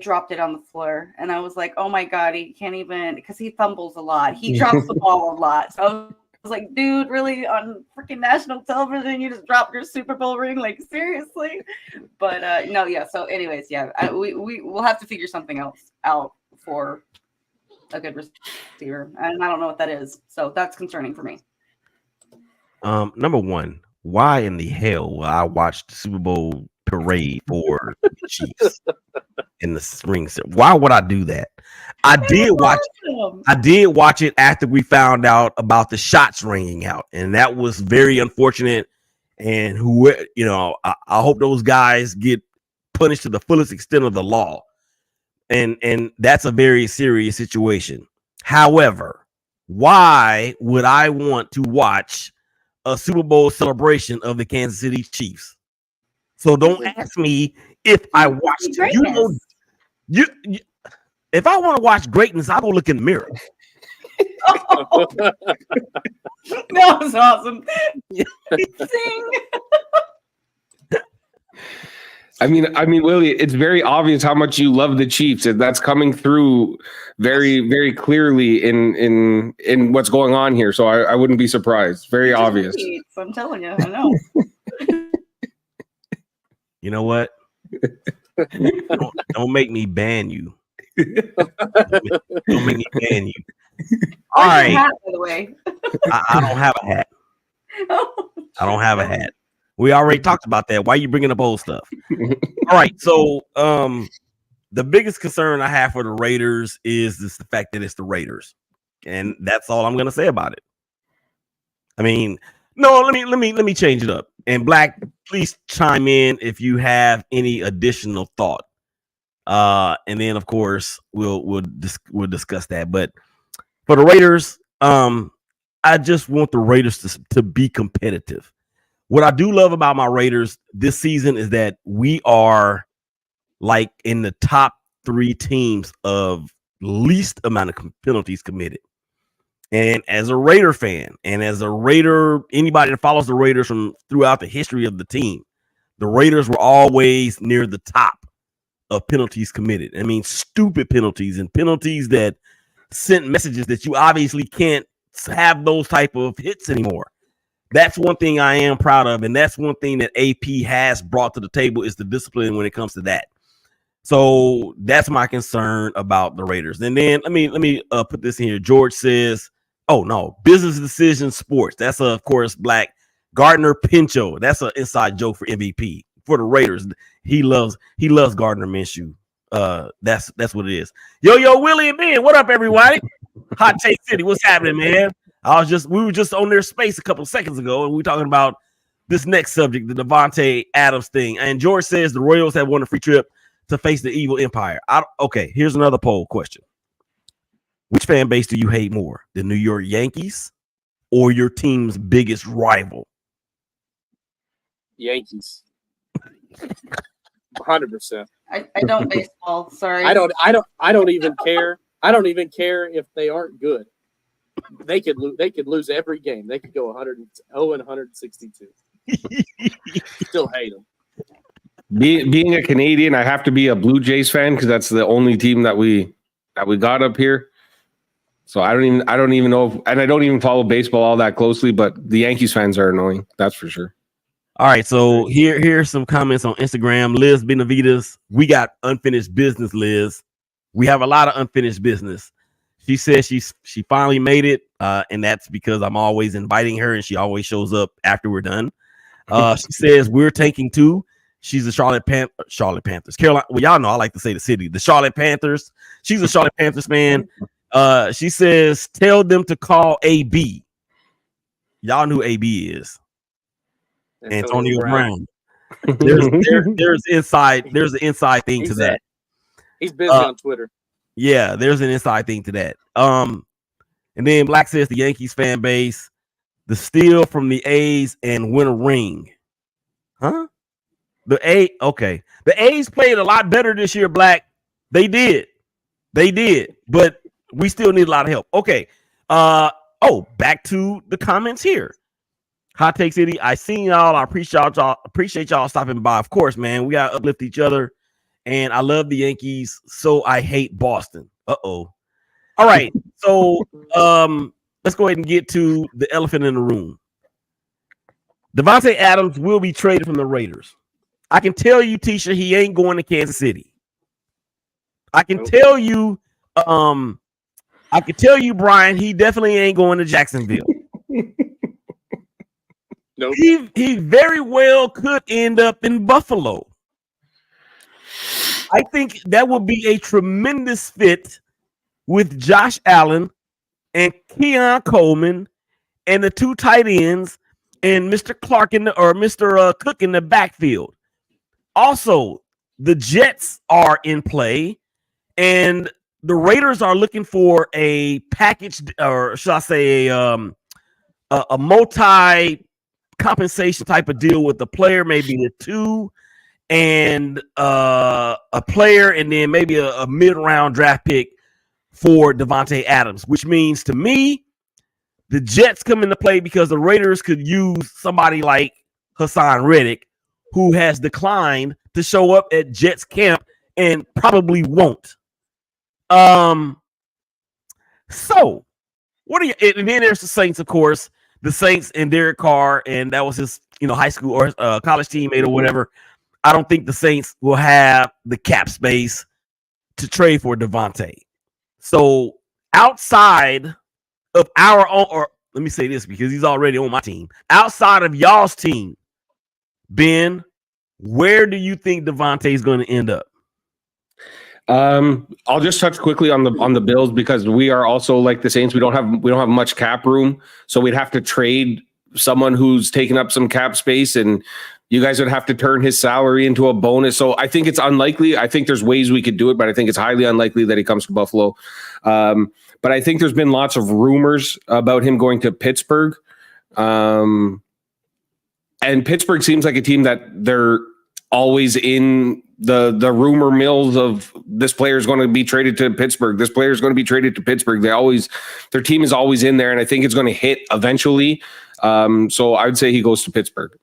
C: dropped it on the floor, and I was like, oh my god, he can't even, because he fumbles a lot. He drops the ball a lot. So I was like, dude, really on freaking national television, you just dropped your Super Bowl ring? Like seriously? But no, yeah. So, anyways, yeah, we'll have to figure something else out for a good receiver, and I don't know what that is, so that's concerning for me.
A: Number one, why in the hell will I watch the Super Bowl parade for the Chiefs in the spring? Why would I do that? I did watch it after we found out about the shots ringing out, and that was very unfortunate. And I hope those guys get punished to the fullest extent of the law. And that's a very serious situation. However, why would I want to watch a Super Bowl celebration of the Kansas City Chiefs? So don't ask me if I watch it. If I want to watch greatness, I'll go look in the mirror.
C: Oh, that was awesome. Sing.
D: I mean, Willie, it's very obvious how much you love the Chiefs, and that's coming through very, very clearly in what's going on here. So I wouldn't be surprised. Very obvious.
C: I'm telling you, I know.
A: You know what? Don't make me ban you. Don't make me ban you. All right.
C: Hat, by the way.
A: I don't have a hat. I don't have a hat. We already talked about that. Why are you bringing up old stuff? All right. So the biggest concern I have for the Raiders is the fact that it's the Raiders. And that's all I'm going to say about it. I mean, no, let me change it up. And Black, please chime in if you have any additional thought. And then of course we'll discuss that. But for the Raiders, I just want the Raiders to be competitive. What I do love about my Raiders this season is that we are like in the top 3 teams of least amount of penalties committed. And as a Raider fan, and as a Raider, anybody that follows the Raiders from throughout the history of the team, the Raiders were always near the top of penalties committed. I mean, stupid penalties and penalties that sent messages that you obviously can't have those type of hits anymore. That's one thing I am proud of, and that's one thing that AP has brought to the table is the discipline when it comes to that. So that's my concern about the Raiders. And then let me put this in here. George says, "Oh no, business decision sports." That's of course Black. Gardner Pinchot. That's an inside joke for MVP for the Raiders. He loves Gardner Minshew. That's what it is. Yo, Willie and Ben, what up, everybody? Hot Take City, what's happening, man? We were just on their space a couple of seconds ago, and we were talking about this next subject, the Devontae Adams thing. And George says the Royals have won a free trip to face the evil empire. Okay, here's another poll question. Which fan base do you hate more, the New York Yankees or your team's biggest rival?
B: Yankees. 100%.
C: I don't baseball. Sorry.
B: I don't even care. I don't even care if they aren't good. They could lose every game. They could go 100 and 162. Still hate them.
D: Being a Canadian, I have to be a Blue Jays fan because that's the only team that we got up here. So I don't even know if, and I don't even follow baseball all that closely, but the Yankees fans are annoying. That's for sure.
A: All right, so here's some comments on Instagram. Liz Benavides, we got unfinished business, Liz. We have a lot of unfinished business. She says she finally made it, and that's because I'm always inviting her, and she always shows up after we're done. She says we're tanking too. She's a Charlotte Panthers. Carolina. Well, y'all know I like to say the city. The Charlotte Panthers. She's a Charlotte Panthers fan. She says tell them to call AB. Y'all know who AB is. Antonio Brown. There's an inside thing to that.
B: He's busy on Twitter.
A: Yeah, there's an inside thing to that. And then Black says the Yankees fan base, the steal from the A's and win a ring. Huh? The A's played a lot better this year, Black. They did, but we still need a lot of help. Okay. Back to the comments here. Hot Take City, I seen y'all. I appreciate y'all stopping by. Of course, man. We gotta uplift each other. And I love the Yankees, so I hate Boston. All right. So let's go ahead and get to the elephant in the room. Davante Adams will be traded from the Raiders. I can tell you, Teisha, he ain't going to Kansas City. I can tell you, Bryan, he definitely ain't going to Jacksonville.
B: Nope.
A: He very well could end up in Buffalo. I think that would be a tremendous fit with Josh Allen and Keon Coleman and the two tight ends and Mr. Clark Mr. Cook in the backfield. Also, the Jets are in play, and the Raiders are looking for a package, or should I say, a multi compensation type of deal with the player, maybe the two, and a player, and then maybe a mid-round draft pick for Davante Adams, which means to me, the Jets come into play because the Raiders could use somebody like Hassan Reddick, who has declined to show up at Jets camp and probably won't. So what are you? And then there's the Saints, of course. The Saints and Derek Carr, and that was his, high school or college teammate or whatever. I don't think the Saints will have the cap space to trade for Davante. So outside of our own, or let me say this because he's already on my team. Outside of y'all's team, Ben, where do you think Davante is going to end up?
D: I'll just touch quickly on the Bills because we are also like the Saints. We don't have much cap room, so we'd have to trade someone who's taken up some cap space, and you guys would have to turn his salary into a bonus. So I think it's unlikely. I think there's ways we could do it, but I think it's highly unlikely that he comes to Buffalo. But I think there's been lots of rumors about him going to Pittsburgh. And Pittsburgh seems like a team that they're always in the rumor mills of this player is going to be traded to Pittsburgh. This player is going to be traded to Pittsburgh. Their team is always in there, and I think it's going to hit eventually. So I would say he goes to Pittsburgh.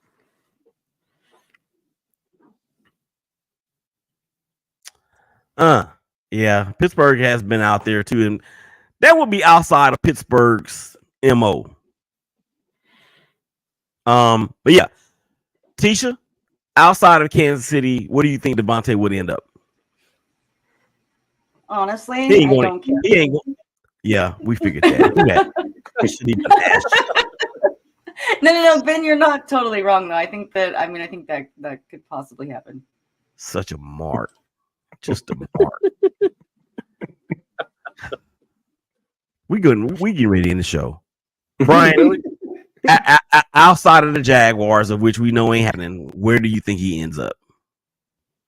A: Yeah, Pittsburgh has been out there too, and that would be outside of Pittsburgh's MO. But yeah, Teisha, outside of Kansas City, what do you think Davante would end up?
C: Honestly, I don't care.
A: He ain't going. Yeah, we figured that. We shouldn't even ask.
C: No, Ben, you're not totally wrong though. I think that could possibly happen.
A: Such a mark. Just a mark. We get ready in the show. Bryan, outside of the Jaguars, of which we know ain't happening, where do you think he ends up?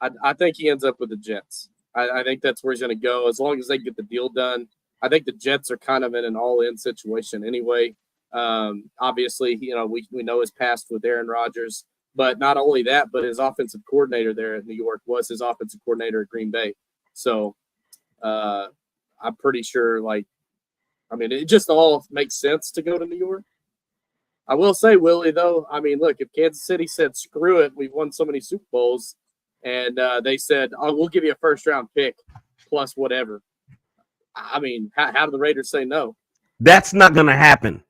B: I think he ends up with the Jets. I think that's where he's going to go as long as they get the deal done. I think the Jets are kind of in an all-in situation anyway. Obviously, we know his past with Aaron Rodgers, but not only that, but his offensive coordinator there at New York was his offensive coordinator at Green Bay. So I'm pretty sure, it just all makes sense to go to New York. I will say, Willie, though, look, if Kansas City said, screw it, we've won so many Super Bowls, and they said, oh, we'll give you a first-round pick plus whatever. How do the Raiders say no?
A: That's not going to happen.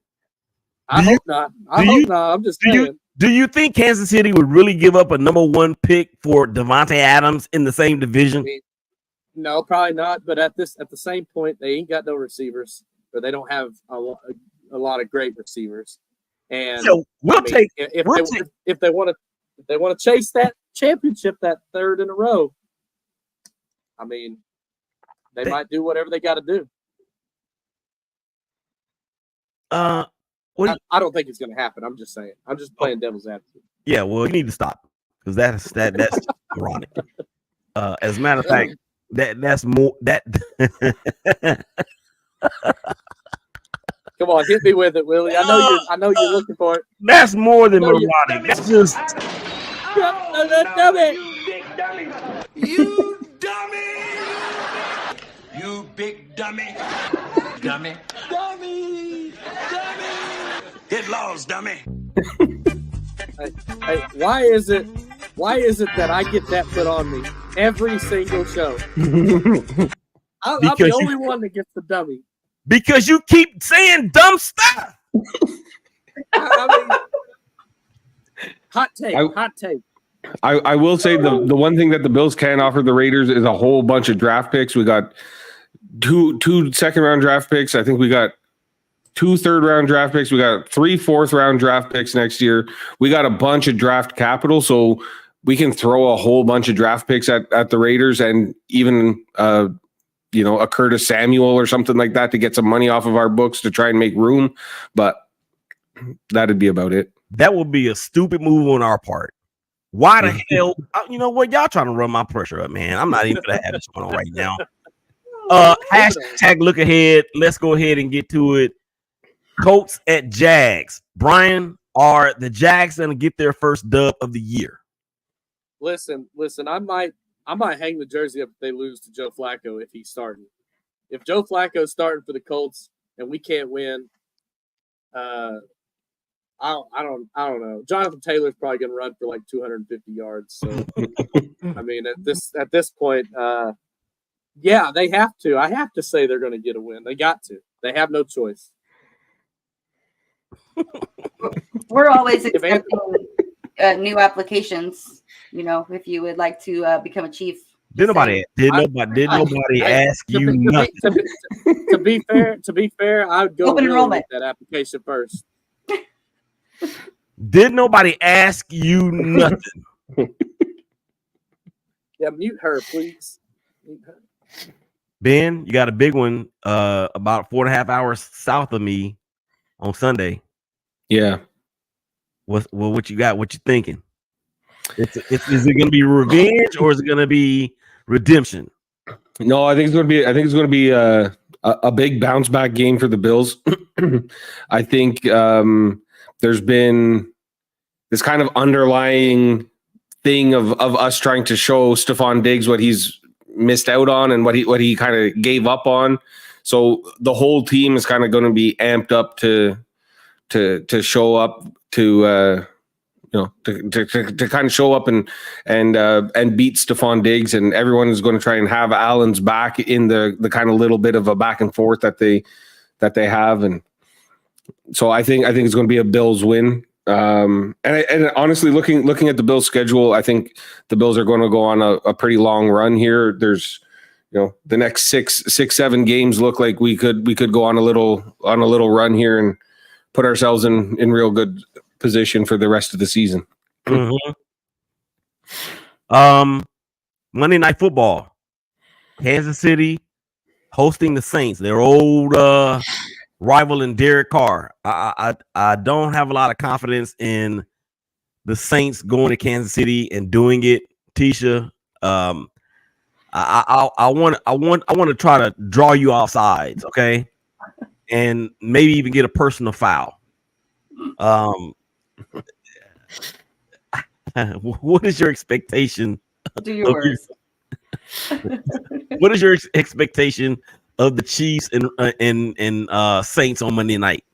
B: I hope not. I'm just saying.
A: Do you think Kansas City would really give up a number 1 pick for Devontae Adams in the same division?
B: No, probably not. But at the same point, they ain't got no receivers, or they don't have a lot of great receivers. And
A: so
B: if they want to chase that championship, that third in a row, they might do whatever they got to do. I don't think it's going to happen. I'm just saying. I'm just playing devil's advocate.
A: Yeah, well, you need to stop because that's ironic. As a matter of fact, that's more that.
B: Come on, hit me with it, Willie. I know you're looking for it.
A: That's more than moronic. That's just
B: dummy.
E: You dummy! You big dummy! Dummy! Dummy! Dummy! Get lost, dummy!
B: Hey, why is it that I get that put on me every single show? I'm the only one that gets the dummy.
A: Because you keep saying dumb stuff.
B: Hot take.
D: I will say the one thing that the Bills can offer the Raiders is a whole bunch of draft picks. We got two second-round draft picks. I think we got 2 third-round draft picks. We got 3 fourth-round draft picks next year. We got a bunch of draft capital, so we can throw a whole bunch of draft picks at the Raiders and even a Curtis Samuel or something like that to get some money off of our books to try and make room. But that'd be about it.
A: That would be a stupid move on our part. Why the hell? You know what? Y'all trying to run my pressure up, man. I'm not even going to have this going on right now. Hashtag look ahead. Let's go ahead and get to it. Colts at Jags. Bryan, are the Jags going to get their first dub of the year?
B: Listen. I might hang the jersey up if they lose to Joe Flacco if he's starting. If Joe Flacco's starting for the Colts and we can't win, I don't know. Jonathan Taylor's probably going to run for like 250 yards. So at this point, yeah, they have to. I have to say they're going to get a win. They got to. They have no choice.
C: We're always accepting new applications. If you would like to become a chief.
A: Did nobody ask you nothing?
B: To be fair, I would go
C: open enrollment
B: that application first.
A: Did nobody ask you nothing?
B: Yeah, mute her, please. Mute her.
A: Ben, you got a big one about 4.5 hours south of me on Sunday.
D: Yeah.
A: What you got? What you thinking? Is it going to be revenge or is it going to be redemption?
D: No, I think it's going to be a big bounce back game for the Bills. I think there's been this kind of underlying thing of us trying to show Stephon Diggs what he's missed out on and what he kind of gave up on. So the whole team is kind of going to be amped up to show up to kind of show up and beat Stephon Diggs, and everyone is going to try and have Allen's back in the kind of little bit of a back and forth that they have, and so I think it's going to be a Bills win. And honestly, looking at the Bills' schedule, I think the Bills are going to go on a pretty long run here. There's the next 6-7 games look like we could go on a little run here and put ourselves in real good position for the rest of the season.
A: Mm-hmm. Monday Night Football, Kansas City hosting the Saints, their old rival in Derek Carr. I don't have a lot of confidence in the Saints going to Kansas City and doing it. Teisha, I I want to try to draw you off sides, okay, and maybe even get a personal foul. What is your expectation?
C: Do your worst.
A: What is your expectation of the Chiefs and Saints on Monday night?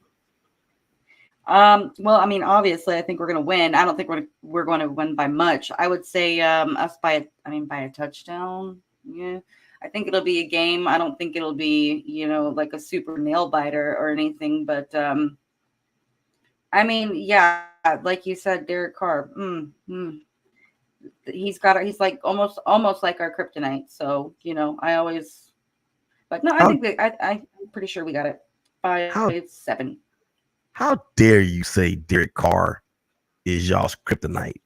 C: Well, I mean, obviously, I think we're going to win. I don't think we're going to win by much. I would say us by a touchdown. Yeah, I think it'll be a game. I don't think it'll be like a super nail biter or anything. But I mean, yeah, like you said, Derek Carr. He's like almost like our kryptonite. So but no, I think I'm pretty sure we got it 5-7.
A: How dare you say Derek Carr is y'all's kryptonite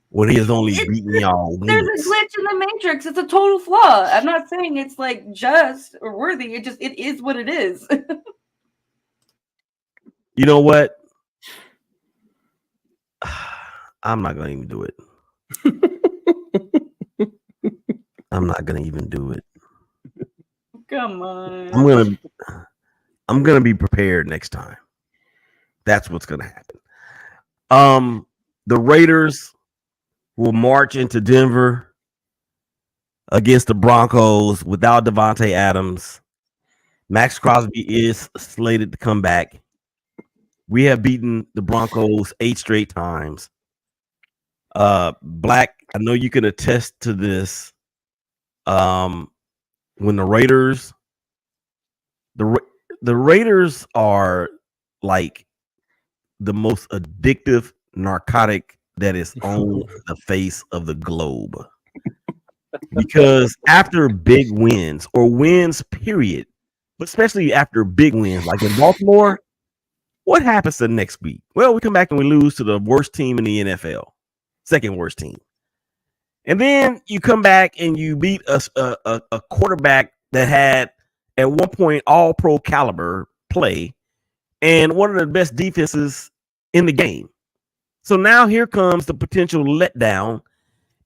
A: when he has only beaten y'all once?
C: There's a glitch in the matrix. It's a total flaw. I'm not saying it's like just or worthy. It is what it is.
A: You know what? I'm not gonna even do it. I'm not gonna even do it.
C: Come on.
A: I'm gonna be prepared next time. That's what's gonna happen. The Raiders will march into Denver against the Broncos without Devontae Adams. Max Crosby is slated to come back. We have beaten the Broncos 8 straight times. Black, I know you can attest to this. When the Raiders are like the most addictive narcotic that is on the face of the globe. Because after big wins or wins, period, but especially after big wins, like in Baltimore, what happens the next week? Well, we come back and we lose to the worst team in the NFL, second worst team. And then you come back and you beat a quarterback that had at one point all pro caliber play and one of the best defenses in the game. So now here comes the potential letdown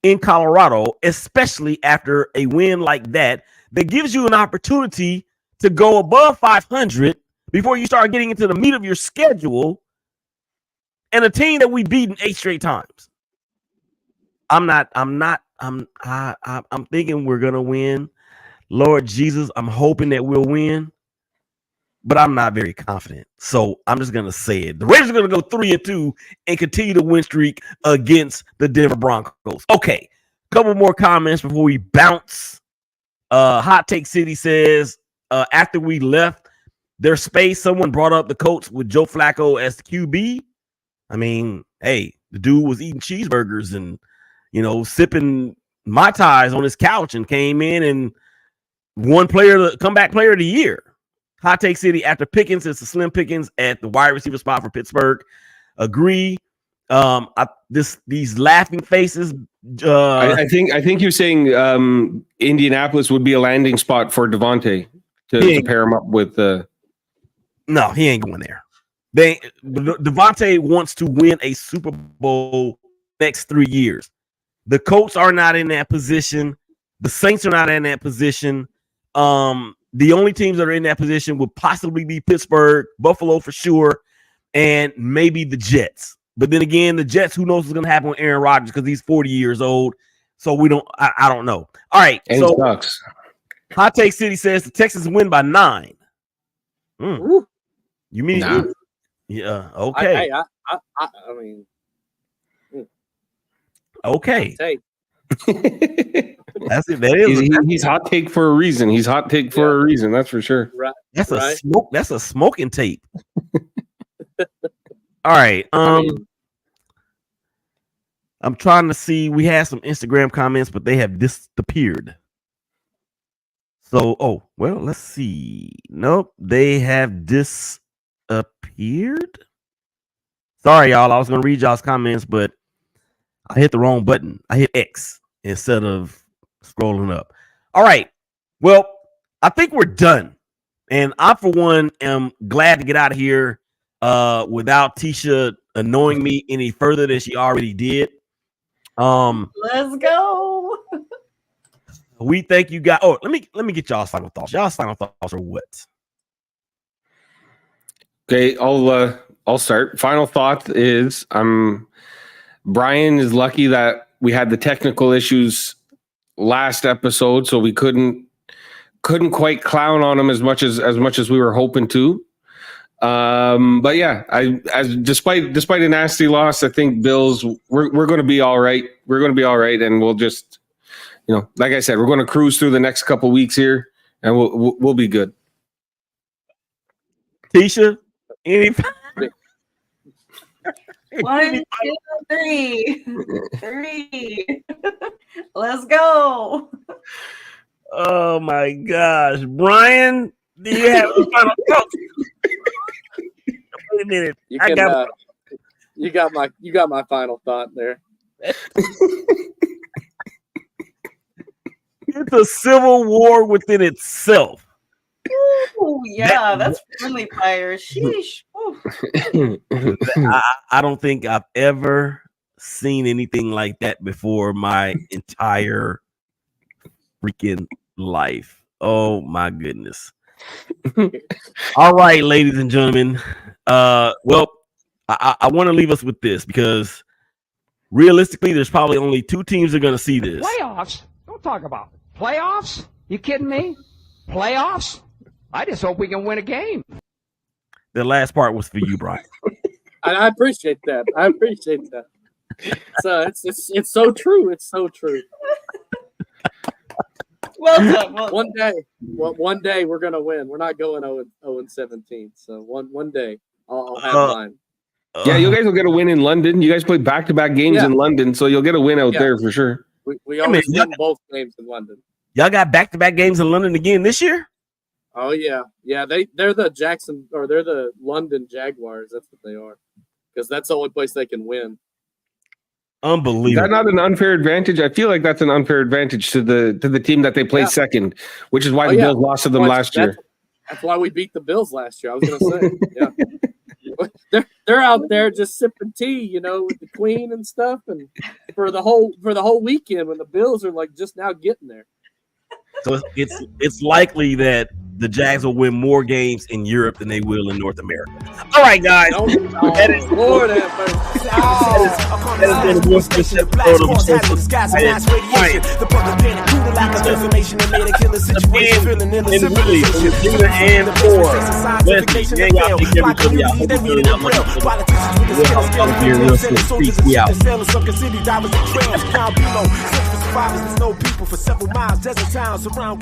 A: in Colorado, especially after a win like that gives you an opportunity to go above 500 before you start getting into the meat of your schedule and a team that we've beaten 8 straight times. I'm thinking we're going to win. Lord Jesus, I'm hoping that we'll win, but I'm not very confident. So I'm just going to say it. The Raiders are going to go 3-2 and continue the win streak against the Denver Broncos. Okay. Couple more comments before we bounce. Hot Take City says, after we left their space, someone brought up the Colts with Joe Flacco as the QB. I mean, hey, the dude was eating cheeseburgers and, sipping Mai Tais on his couch and came in and won comeback player of the year. Hot Take City, after Pickens, it's a slim Pickens at the wide receiver spot for Pittsburgh. Agree. These laughing faces.
D: I think you're saying Indianapolis would be a landing spot for Devontae to pair him up with.
A: No, he ain't going there. Devontae wants to win a Super Bowl next 3 years. The Colts are not in that position. The Saints are not in that position. The only teams that are in that position would possibly be Pittsburgh, Buffalo for sure, and maybe the Jets. But then again, the Jets, who knows what's going to happen with Aaron Rodgers because he's 40 years old. So I don't know. All right.
D: And
A: so
D: it sucks.
A: Hot Take City says the Texans win by 9. You mean?
D: Nah.
A: Yeah. Okay.
B: I mean,
A: okay.
B: take.
A: That's it. That is.
D: He's hot take for a reason. He's hot take for a reason. That's for sure.
B: Right.
A: That's
B: right.
A: a smoke. That's a smoking tape. All right. I'm trying to see. We had some Instagram comments, but they have disappeared. So, let's see. Nope, they have disappeared. Sorry, y'all. I was gonna read y'all's comments, but I hit the wrong button. I hit X instead of scrolling up. All right. Well, I think we're done. And I, for one, am glad to get out of here without Teisha annoying me any further than she already did.
C: Let's go.
A: We think you got. Oh, let me get y'all's final thoughts. Y'all's final thoughts are what?
D: Okay, I'll start. Final thought is Bryan is lucky that we had the technical issues last episode, so we couldn't quite clown on him as much as we were hoping to. But yeah, despite a nasty loss, I think Bills we're going to be all right. We're going to be all right, and we'll just, like I said, we're going to cruise through the next couple weeks here, and we'll be good.
A: Teisha, any?
C: 1, 2, 3. 3. Let's go.
A: Oh my gosh, Bryan, do you have a final thought? Wait a minute.
B: You got my final thought there.
A: It's a civil war within itself.
C: Oh yeah, that's friendly fire. Sheesh.
A: I don't think I've ever seen anything like that before my entire freaking life. Oh my goodness. All right, ladies and gentlemen. Well, I want to leave us with this because realistically, there's probably only 2 teams that are going to see this.
F: Playoffs? Don't talk about it. Playoffs? You kidding me? Playoffs? I just hope we can win a game.
A: The last part was for you, Bryan.
B: I appreciate that. So it's so true. It's so true.
C: Well done.
B: One day we're gonna win. We're not going 0-17. So one day I'll have mine.
D: Yeah, you guys will get a win in London. You guys play back-to-back games in London, so you'll get a win out there for sure.
B: We always win both games in London.
A: Y'all got back-to-back games in London again this year?
B: Oh yeah. They're the London Jaguars. That's what they are, because that's the only place they can win.
A: Unbelievable.
D: Is that not an unfair advantage? I feel like that's an unfair advantage to the team that they play second, which is why the Bills lost to them last year.
B: That's why we beat the Bills last year. I was going to say, yeah. They're out there just sipping tea, with the Queen and stuff, and for the whole weekend when the Bills are like just now getting there.
A: So it's likely that the Jags will win more games in Europe than they will in North America. All right, guys. That is more than that has been a real special episode of Willie, Regina, and for Leslie. Yeah, y'all take care of each other. Peace out.